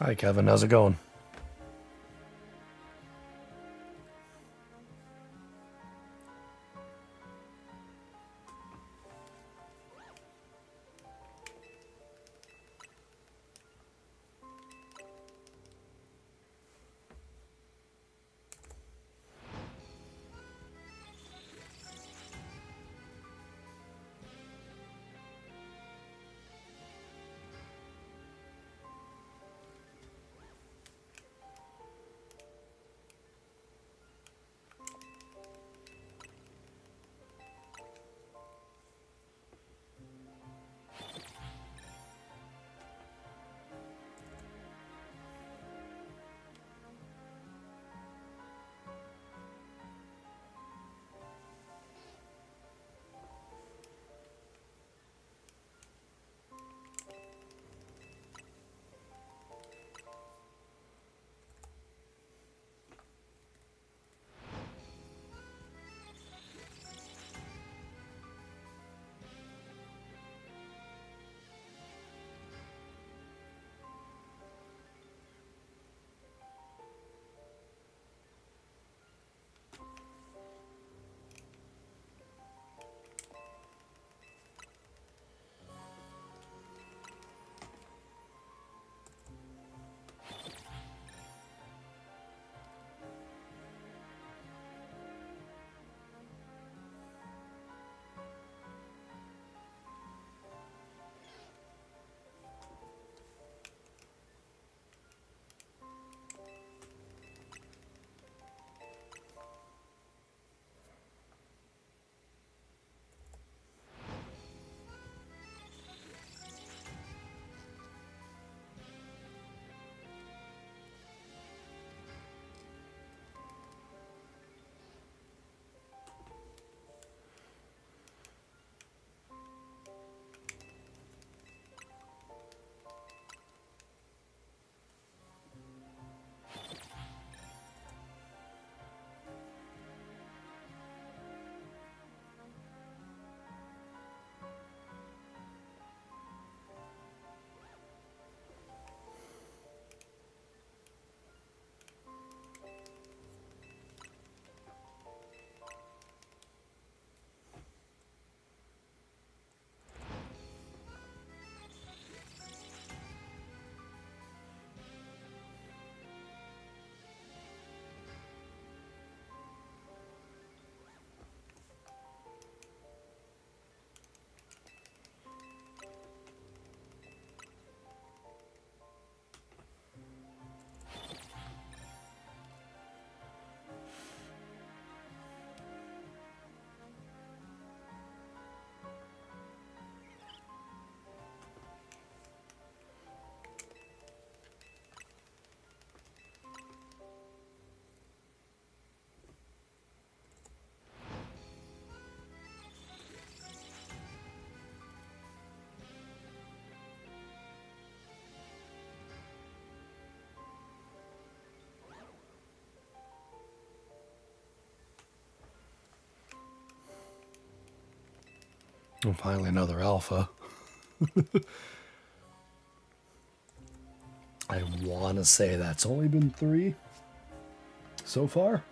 Hi, Kevin. How's it going? And finally, another alpha. I want to say that's only been 3 so far.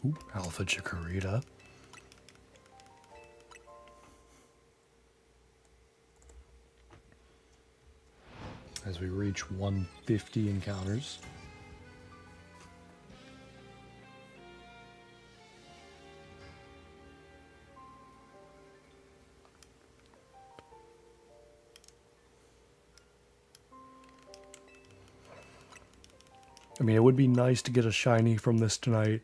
Ooh, Alpha Chikorita. As we reach 150 encounters. I mean, it would be nice to get a shiny from this tonight.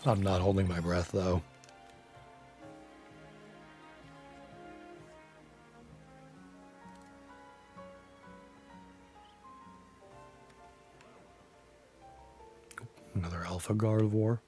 I'm not holding my breath, though. Another Alpha Gardevoir.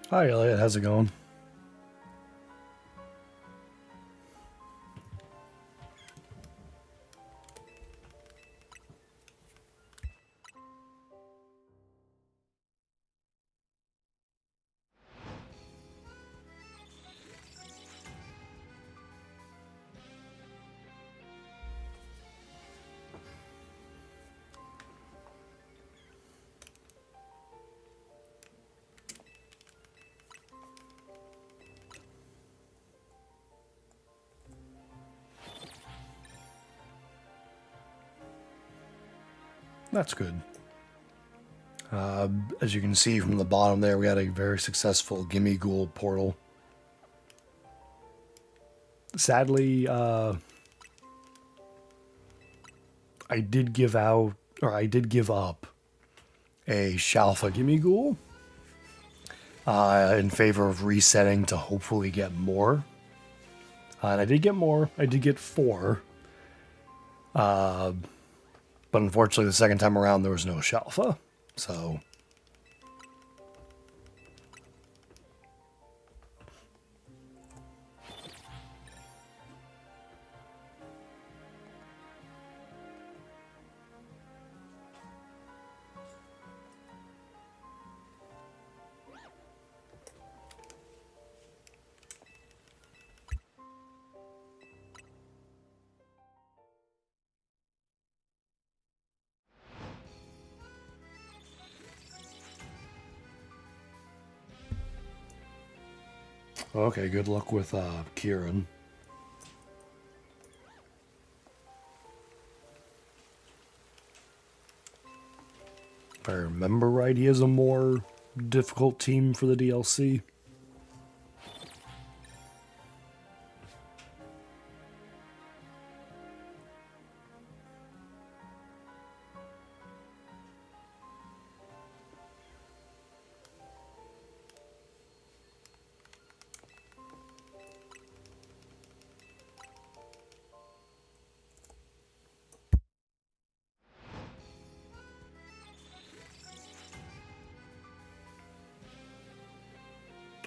Hi Elliot, how's it going? That's good. As you can see from the bottom there, we had a very successful Gimmighoul portal. Sadly, I did give up a Shalpha Gimmighoul in favor of resetting to hopefully get more. And I did get more. I did get 4. But unfortunately, the second time around, there was no Shalpha. So... Okay, good luck with Kieran. If I remember right, he has a more difficult team for the DLC.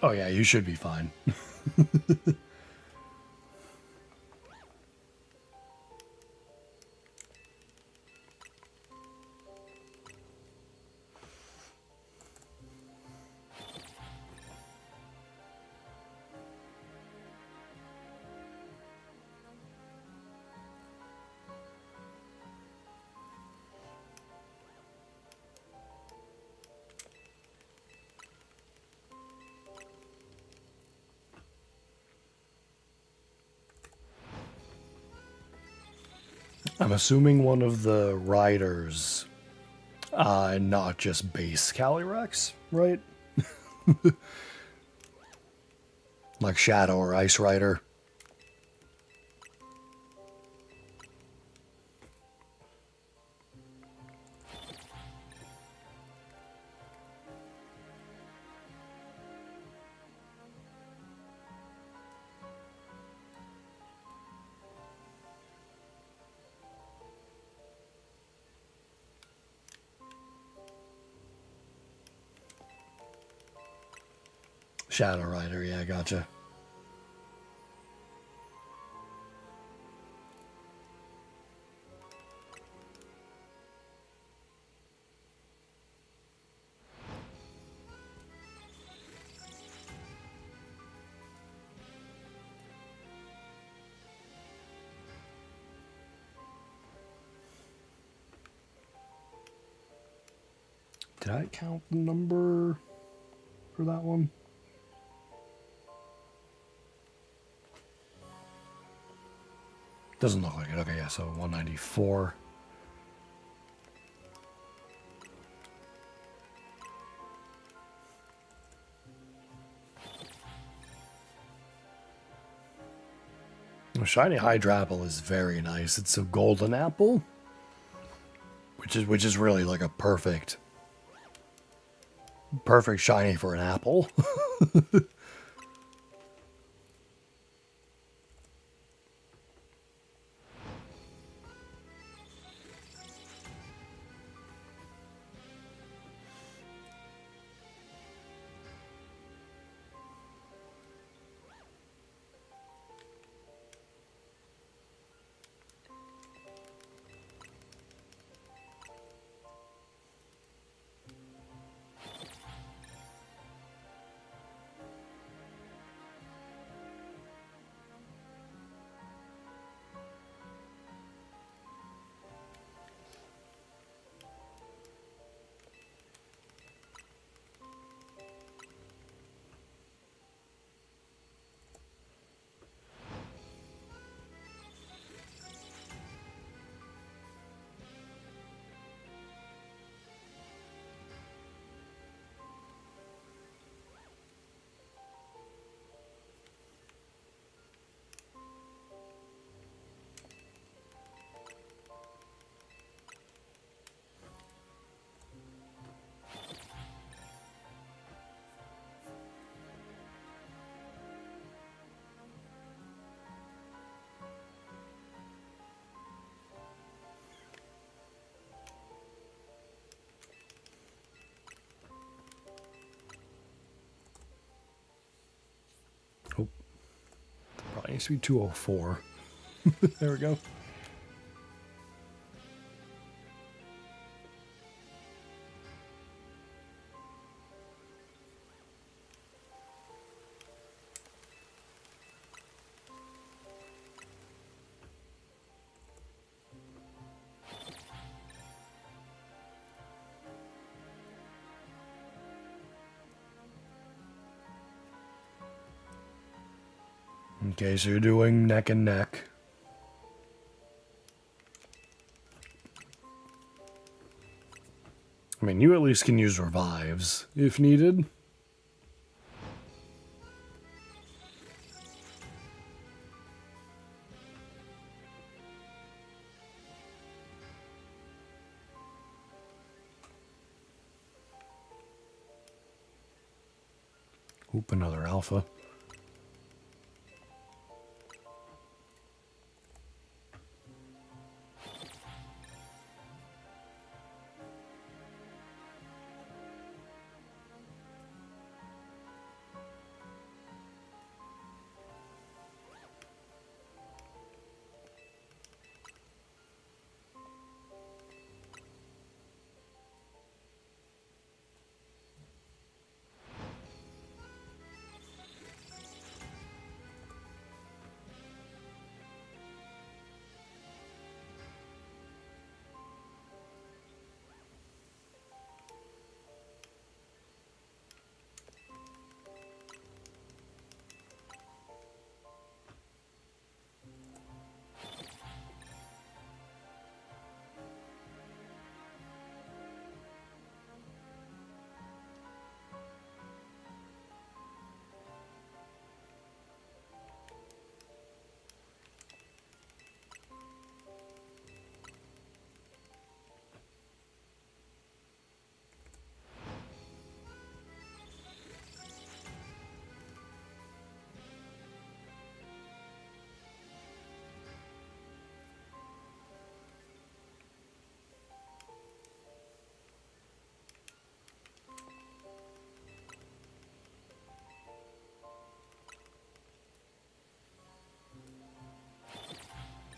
Oh yeah, you should be fine. I'm assuming one of the riders, not just base Calyrex, right? Like Shadow or Ice Rider. Shadow Rider, yeah, gotcha. Did I count the number for that one? Doesn't look like it. Okay, yeah, so 194. Shiny Hydrapple is very nice. It's a golden apple, which is really like a perfect shiny for an apple. it used to be 204. There we go. Okay, so you're doing neck and neck. I mean, you at least can use revives if needed. Oop, another alpha.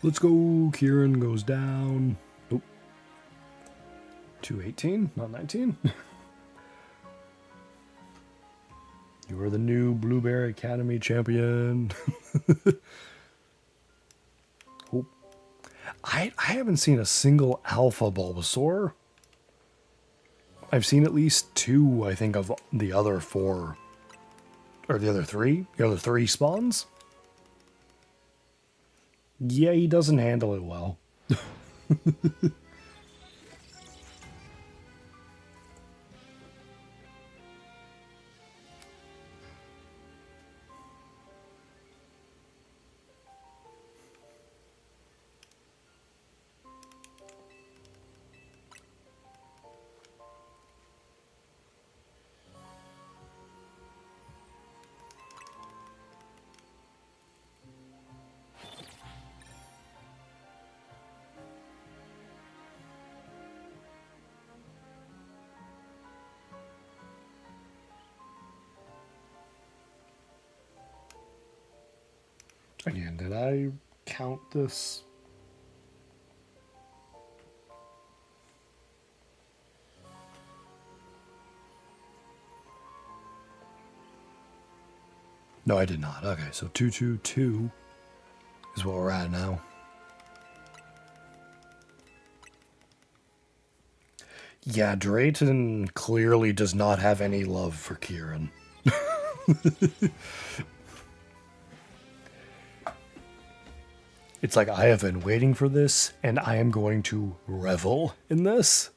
Let's go. Kieran goes down. Oop. 218, not 19. You are the new Blueberry Academy champion. Oop. I haven't seen a single Alpha Bulbasaur. I've seen at least 2, I think, of the other 4. Or the other 3? The other 3 spawns? Yeah, he doesn't handle it well. Again, did I count this? No, I did not. Okay, so 222 is what we're at now. Yeah, Drayton clearly does not have any love for Kieran. It's like, I have been waiting for this, and I am going to revel in this.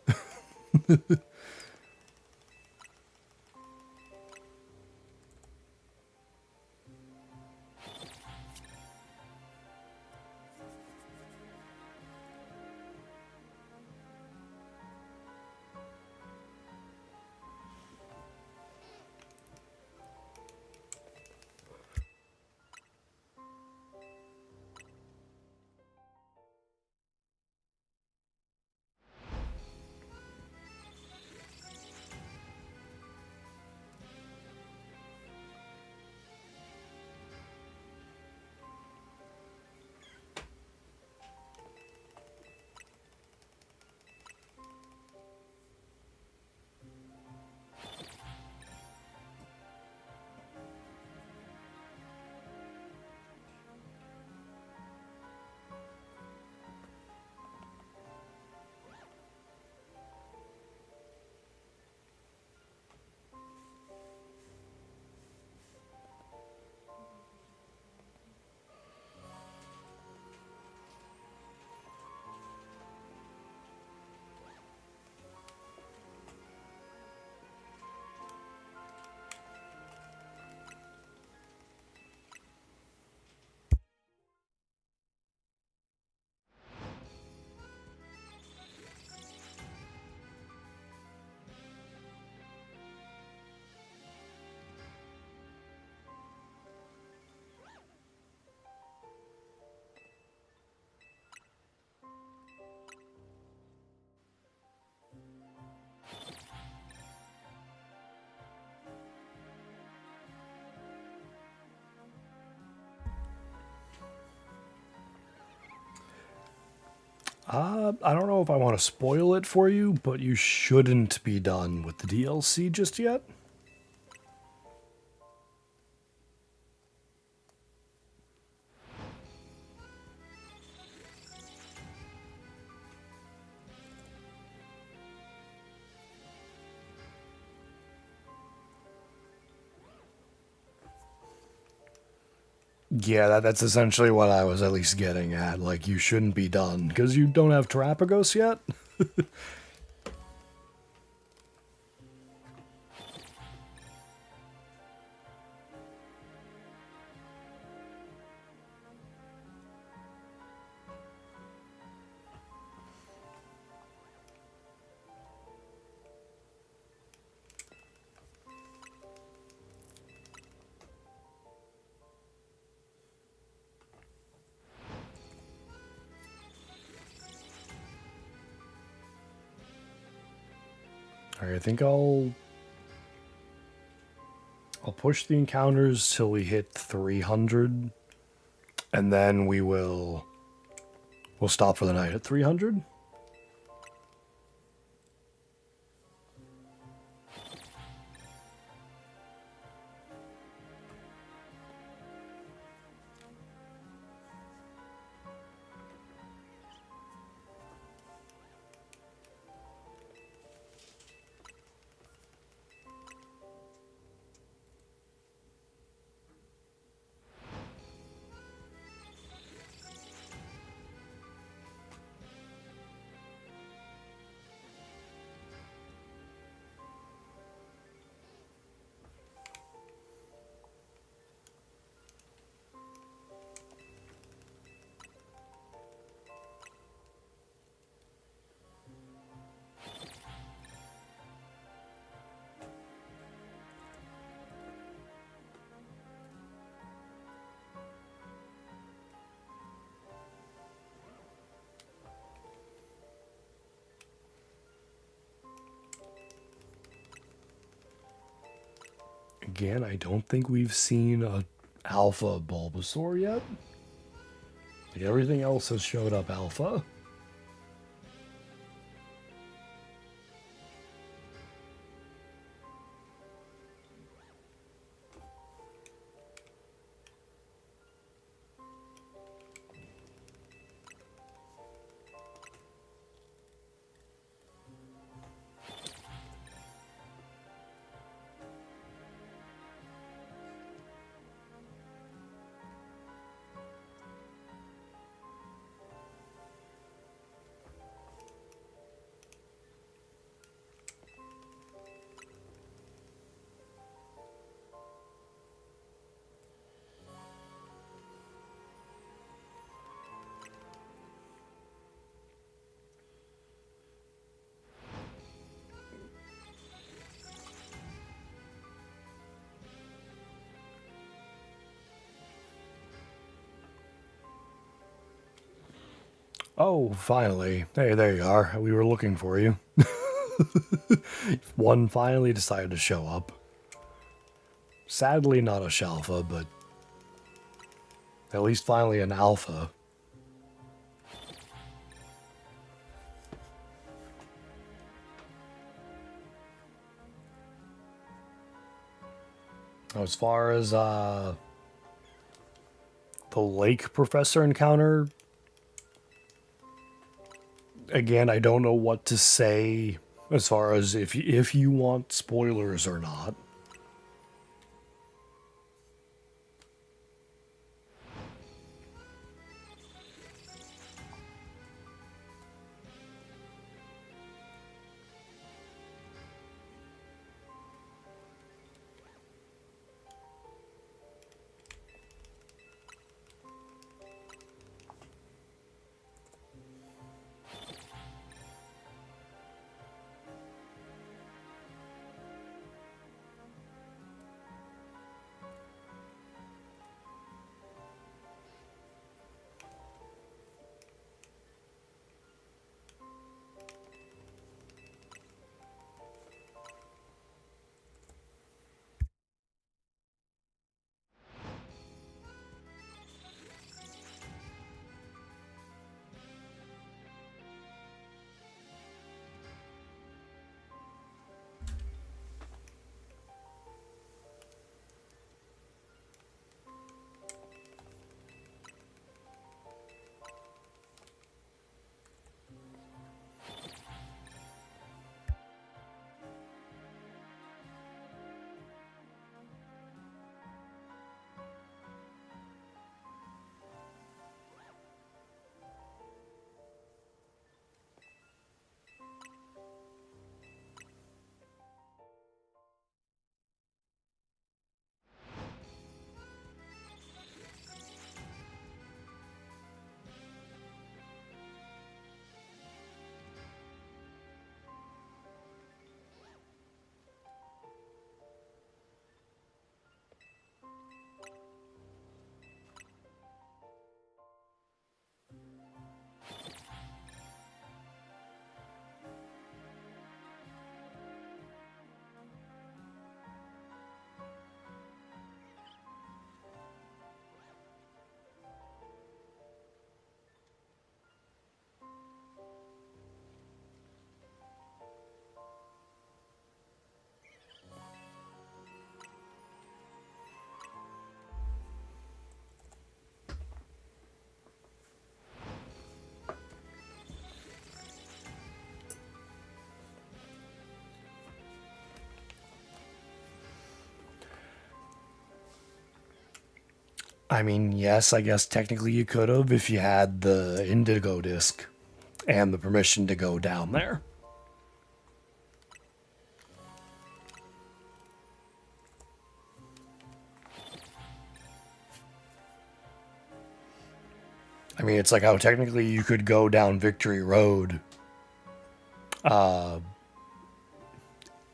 I don't know if I want to spoil it for you, but you shouldn't be done with the DLC just yet. Yeah, that's essentially what I was at least getting at. Like, you shouldn't be done, because you don't have Terapagos yet? Alright, I think I'll push the encounters till we hit 300, and then we'll stop for the night at 300. Again, I don't think we've seen a Alpha Bulbasaur yet. Like, everything else has showed up Alpha. Oh, finally. Hey, there you are. We were looking for you. One finally decided to show up. Sadly, not a Shalpha, but at least finally an Alpha. As far as the Lake Professor encounter, again, I don't know what to say as far as if you want spoilers or not. I mean, yes, I guess technically you could have if you had the Indigo disc and the permission to go down there. I mean, it's like how technically you could go down Victory Road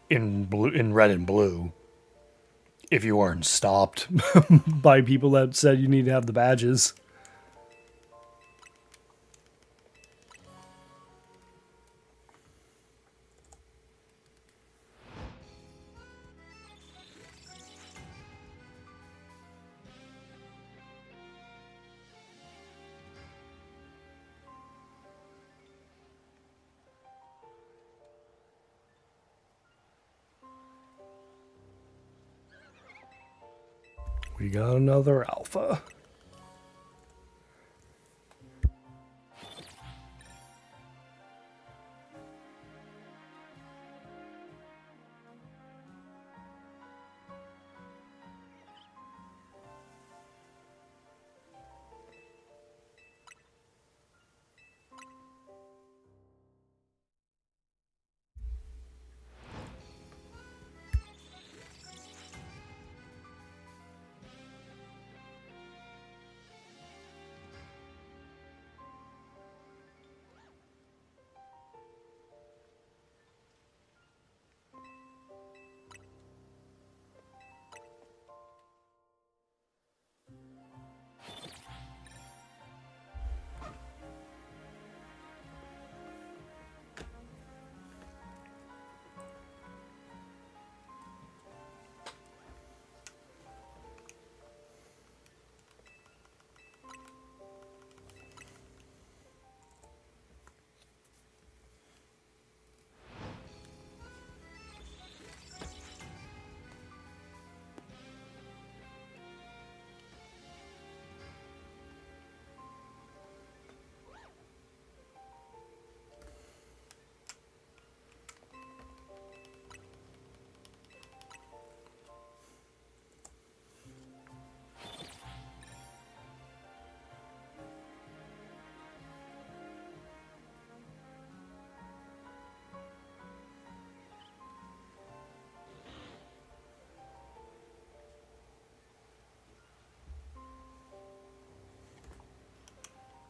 in red and blue if you weren't stopped by people that said you need to have the badges. We got another alpha.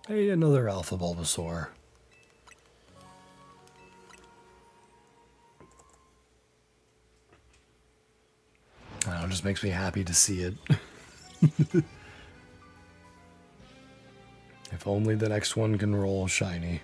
Hey, another Alpha Bulbasaur. I don't know, it just makes me happy to see it. If only the next one can roll shiny.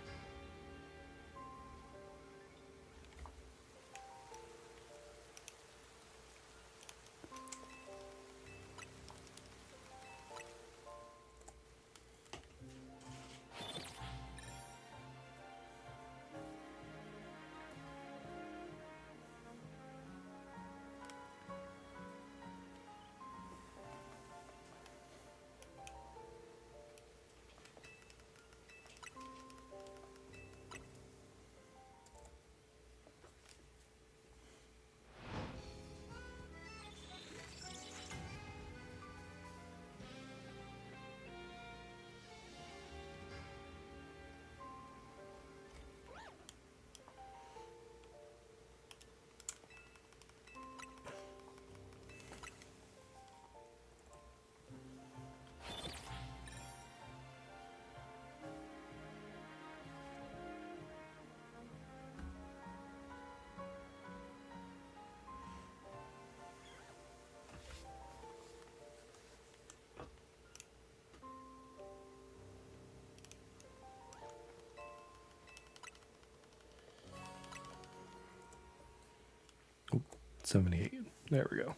Oop, 78. There we go.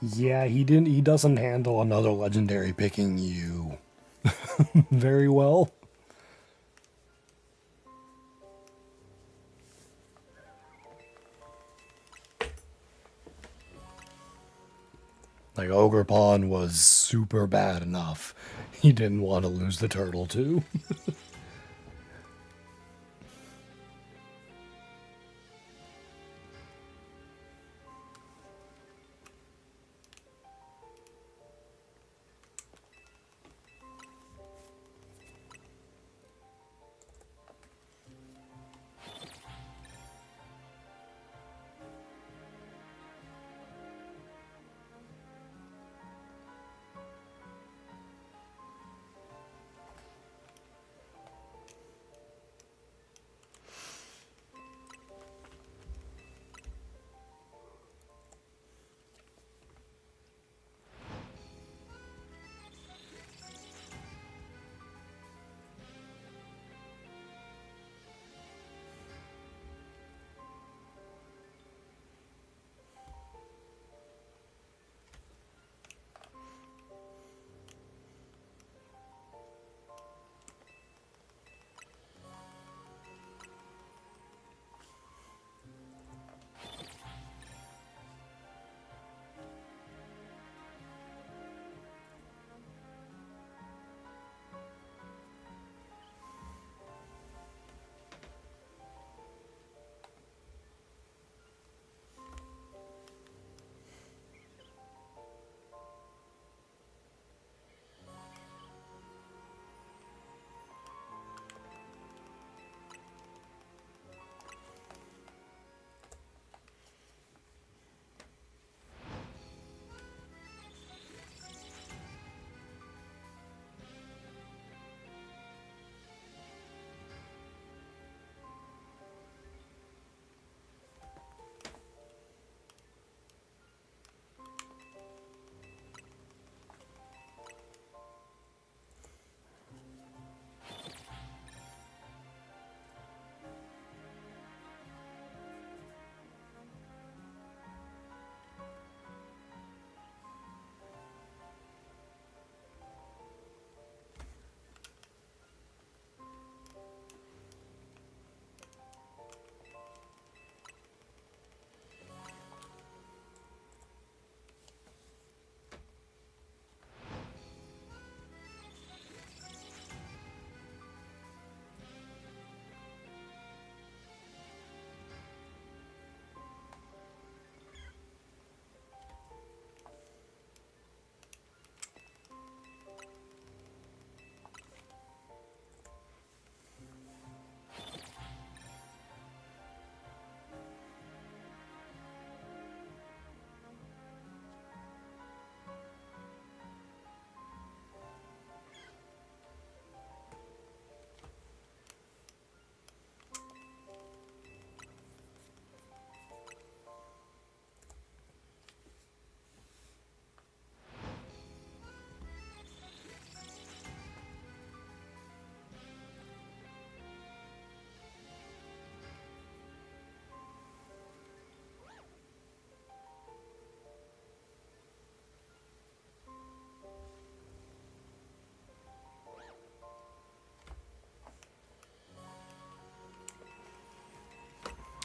Yeah, he doesn't handle another legendary picking you very well. Like Ogerpon was super bad enough. He didn't want to lose the turtle too.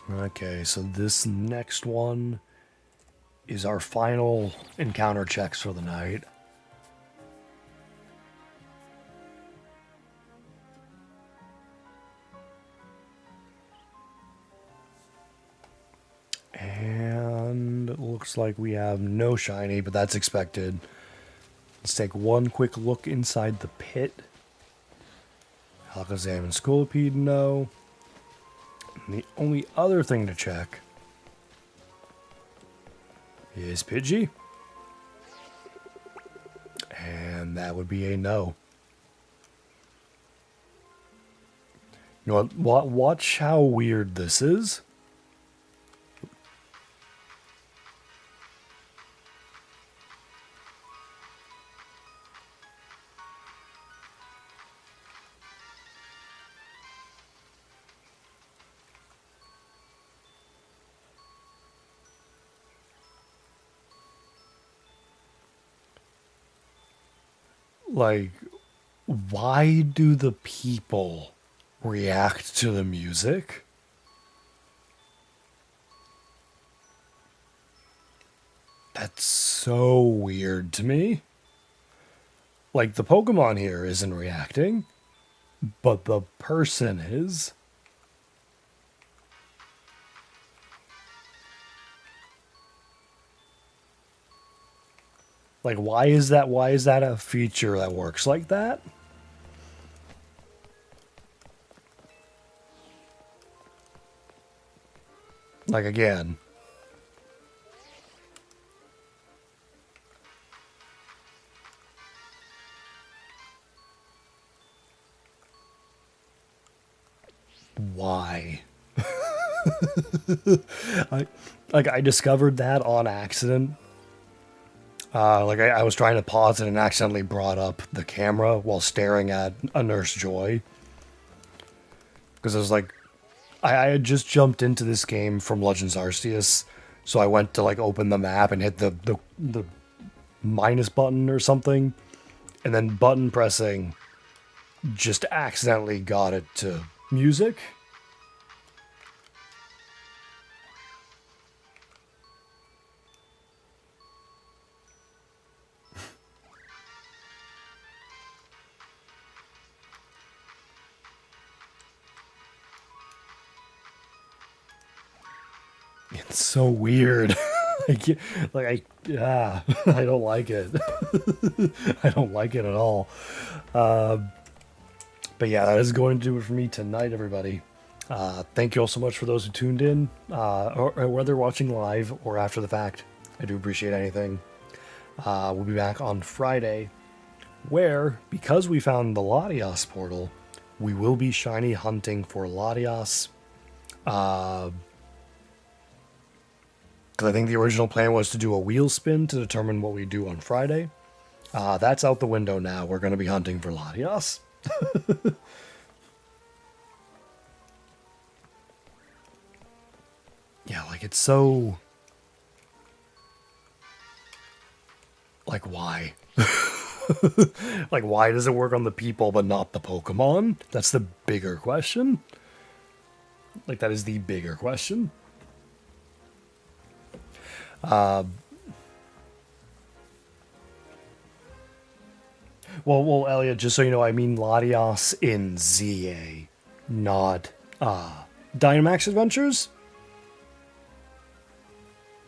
Okay, so this next one is our final encounter checks for the night. And it looks like we have no shiny, but that's expected. Let's take one quick look inside the pit. Alakazam and Scolipede, no. And the only other thing to check is Pidgey. And that would be a no. You know what? Watch how weird this is. Like, why do the people react to the music? That's so weird to me. Like, the Pokemon here isn't reacting, but the person is. Like, why is that? Why is that a feature that works like that? Like, again. Why? I discovered that on accident. I was trying to pause it and accidentally brought up the camera while staring at a Nurse Joy. Because I was like, I had just jumped into this game from Legends Arceus, so I went to like open the map and hit the minus button or something, and then button pressing just accidentally got it to music. It's so weird. I don't like it. I don't like it at all. But yeah, that is going to do it for me tonight, everybody. Thank you all so much for those who tuned in, or whether watching live or after the fact. I do appreciate anything. We'll be back on Friday, where, because we found the Latias portal, we will be shiny hunting for Latias. Because I think the original plan was to do a wheel spin to determine what we do on Friday. That's out the window now. We're going to be hunting for Latias. Yeah, like, it's so... Like, why? Like, why does it work on the people but not the Pokemon? That's the bigger question. Like, that is the bigger question. Well, Elliot, just so you know, I mean Latias in ZA, not Dynamax Adventures.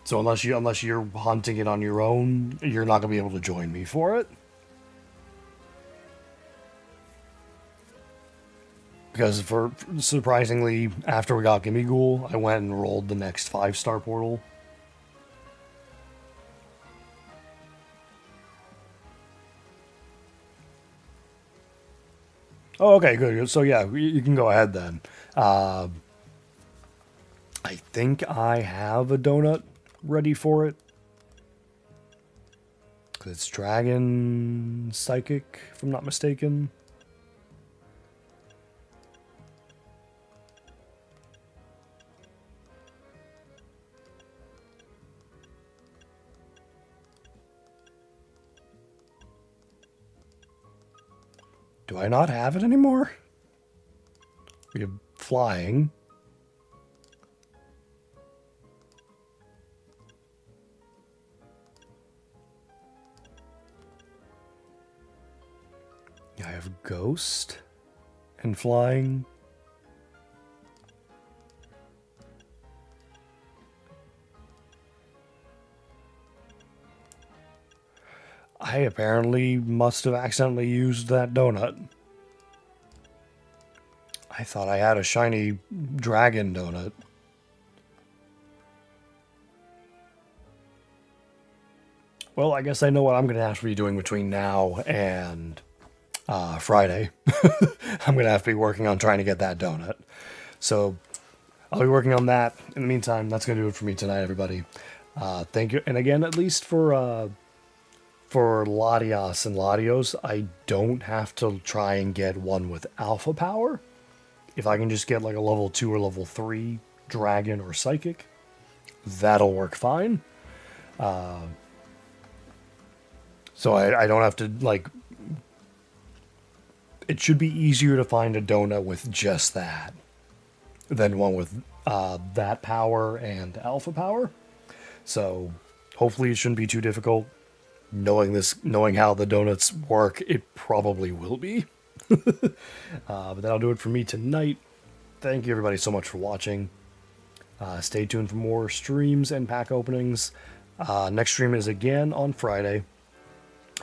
So unless you're hunting it on your own, you're not gonna be able to join me for it. Because surprisingly, after we got Gimmighoul, I went and rolled the next 5-star portal. Oh, okay, good. So yeah, you can go ahead then. I think I have a donut ready for it. Because it's Dragon Psychic, if I'm not mistaken. Do I not have it anymore? We have flying. Yeah, I have ghost and flying. I apparently must have accidentally used that donut. I thought I had a shiny dragon donut. Well, I guess I know what I'm going to have to be doing between now and Friday. I'm going to have to be working on trying to get that donut. So I'll be working on that. In the meantime, that's going to do it for me tonight, everybody. Thank you. And again, at least for Latias and Latios, I don't have to try and get one with alpha power. If I can just get like a level 2 or level 3 dragon or psychic, that'll work fine. So I don't have to like it should be easier to find a donut with just that than one with that power and alpha power. So hopefully it shouldn't be too difficult. Knowing how the donuts work, it probably will be. But that'll do it for me tonight. Thank you everybody so much for watching. Stay tuned for more streams and pack openings. Next stream is again on Friday.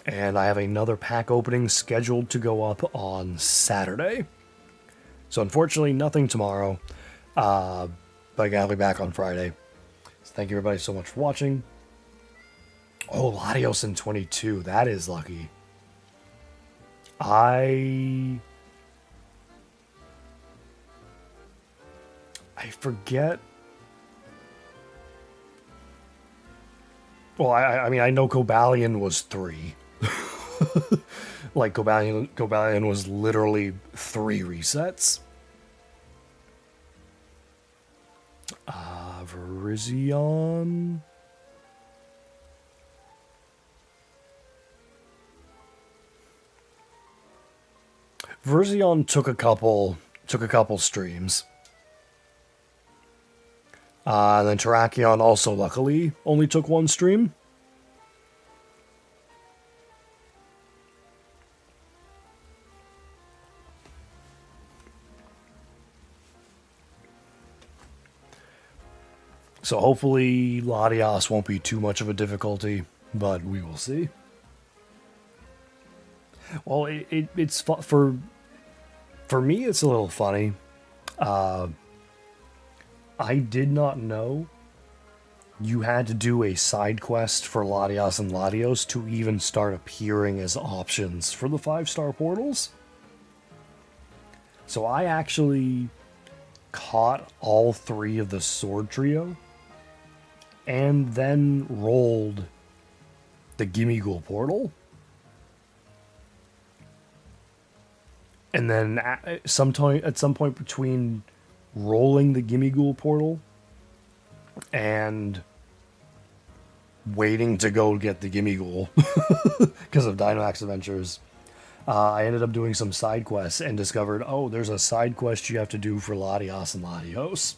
And I have another pack opening scheduled to go up on Saturday. So unfortunately, nothing tomorrow. But again, I'll be back on Friday. So thank you everybody so much for watching. Oh, Latios in 22. That is lucky. I forget. Well, I mean, I know Cobalion was 3. Like, Cobalion was literally 3 resets. Virizion. Virizion took a couple streams. And then Terrakion also luckily only took 1 stream. So hopefully Latios won't be too much of a difficulty, but we will see. Well, it's for me, it's a little funny. I did not know you had to do a side quest for Latios and Latios to even start appearing as options for the 5-star portals. So I actually caught all 3 of the Sword Trio and then rolled the Gimmighoul portal. And then at some point between rolling the Gimmighoul portal and waiting to go get the Gimmighoul because of Dynamax Adventures, I ended up doing some side quests and discovered, oh, there's a side quest you have to do for Latios and Latios.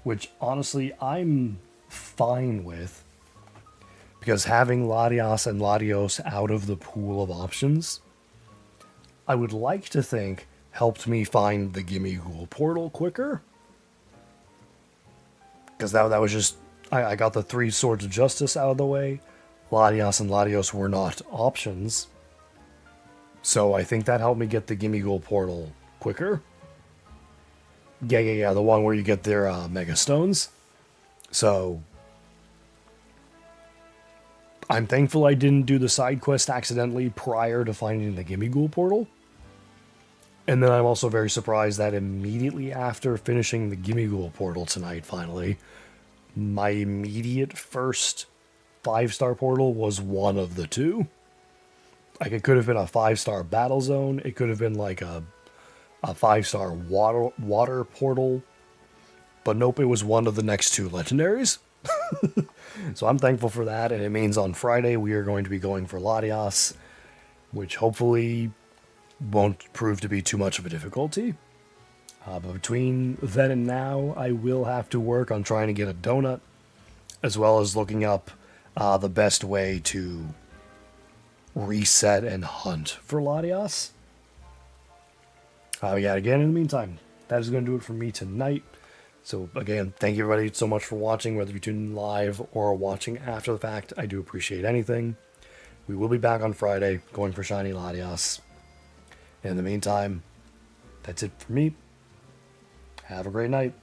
Which, honestly, I'm fine with. Because having Latios and Latios out of the pool of options, I would like to think helped me find the Gimmighoul portal quicker. Because that was just... I got the 3 Swords of Justice out of the way. Latios and Latios were not options. So I think that helped me get the Gimmighoul portal quicker. Yeah, the one where you get their Mega Stones. So I'm thankful I didn't do the side quest accidentally prior to finding the Gimmighoul portal. And then I'm also very surprised that immediately after finishing the Gimmighoul portal tonight, finally, my immediate first 5-star portal was one of the 2. Like, it could have been a 5-star Battle Zone. It could have been like a 5-star water portal. But nope, it was one of the next 2 legendaries. So I'm thankful for that, and it means on Friday we are going to be going for Latios, which hopefully won't prove to be too much of a difficulty. But between then and now, I will have to work on trying to get a donut, as well as looking up the best way to reset and hunt for Latios. Yeah, again, in the meantime, that is going to do it for me tonight. So again, thank you everybody so much for watching, whether you tune in live or watching after the fact. I do appreciate anything. We will be back on Friday going for Shiny Latios. In the meantime, that's it for me. Have a great night.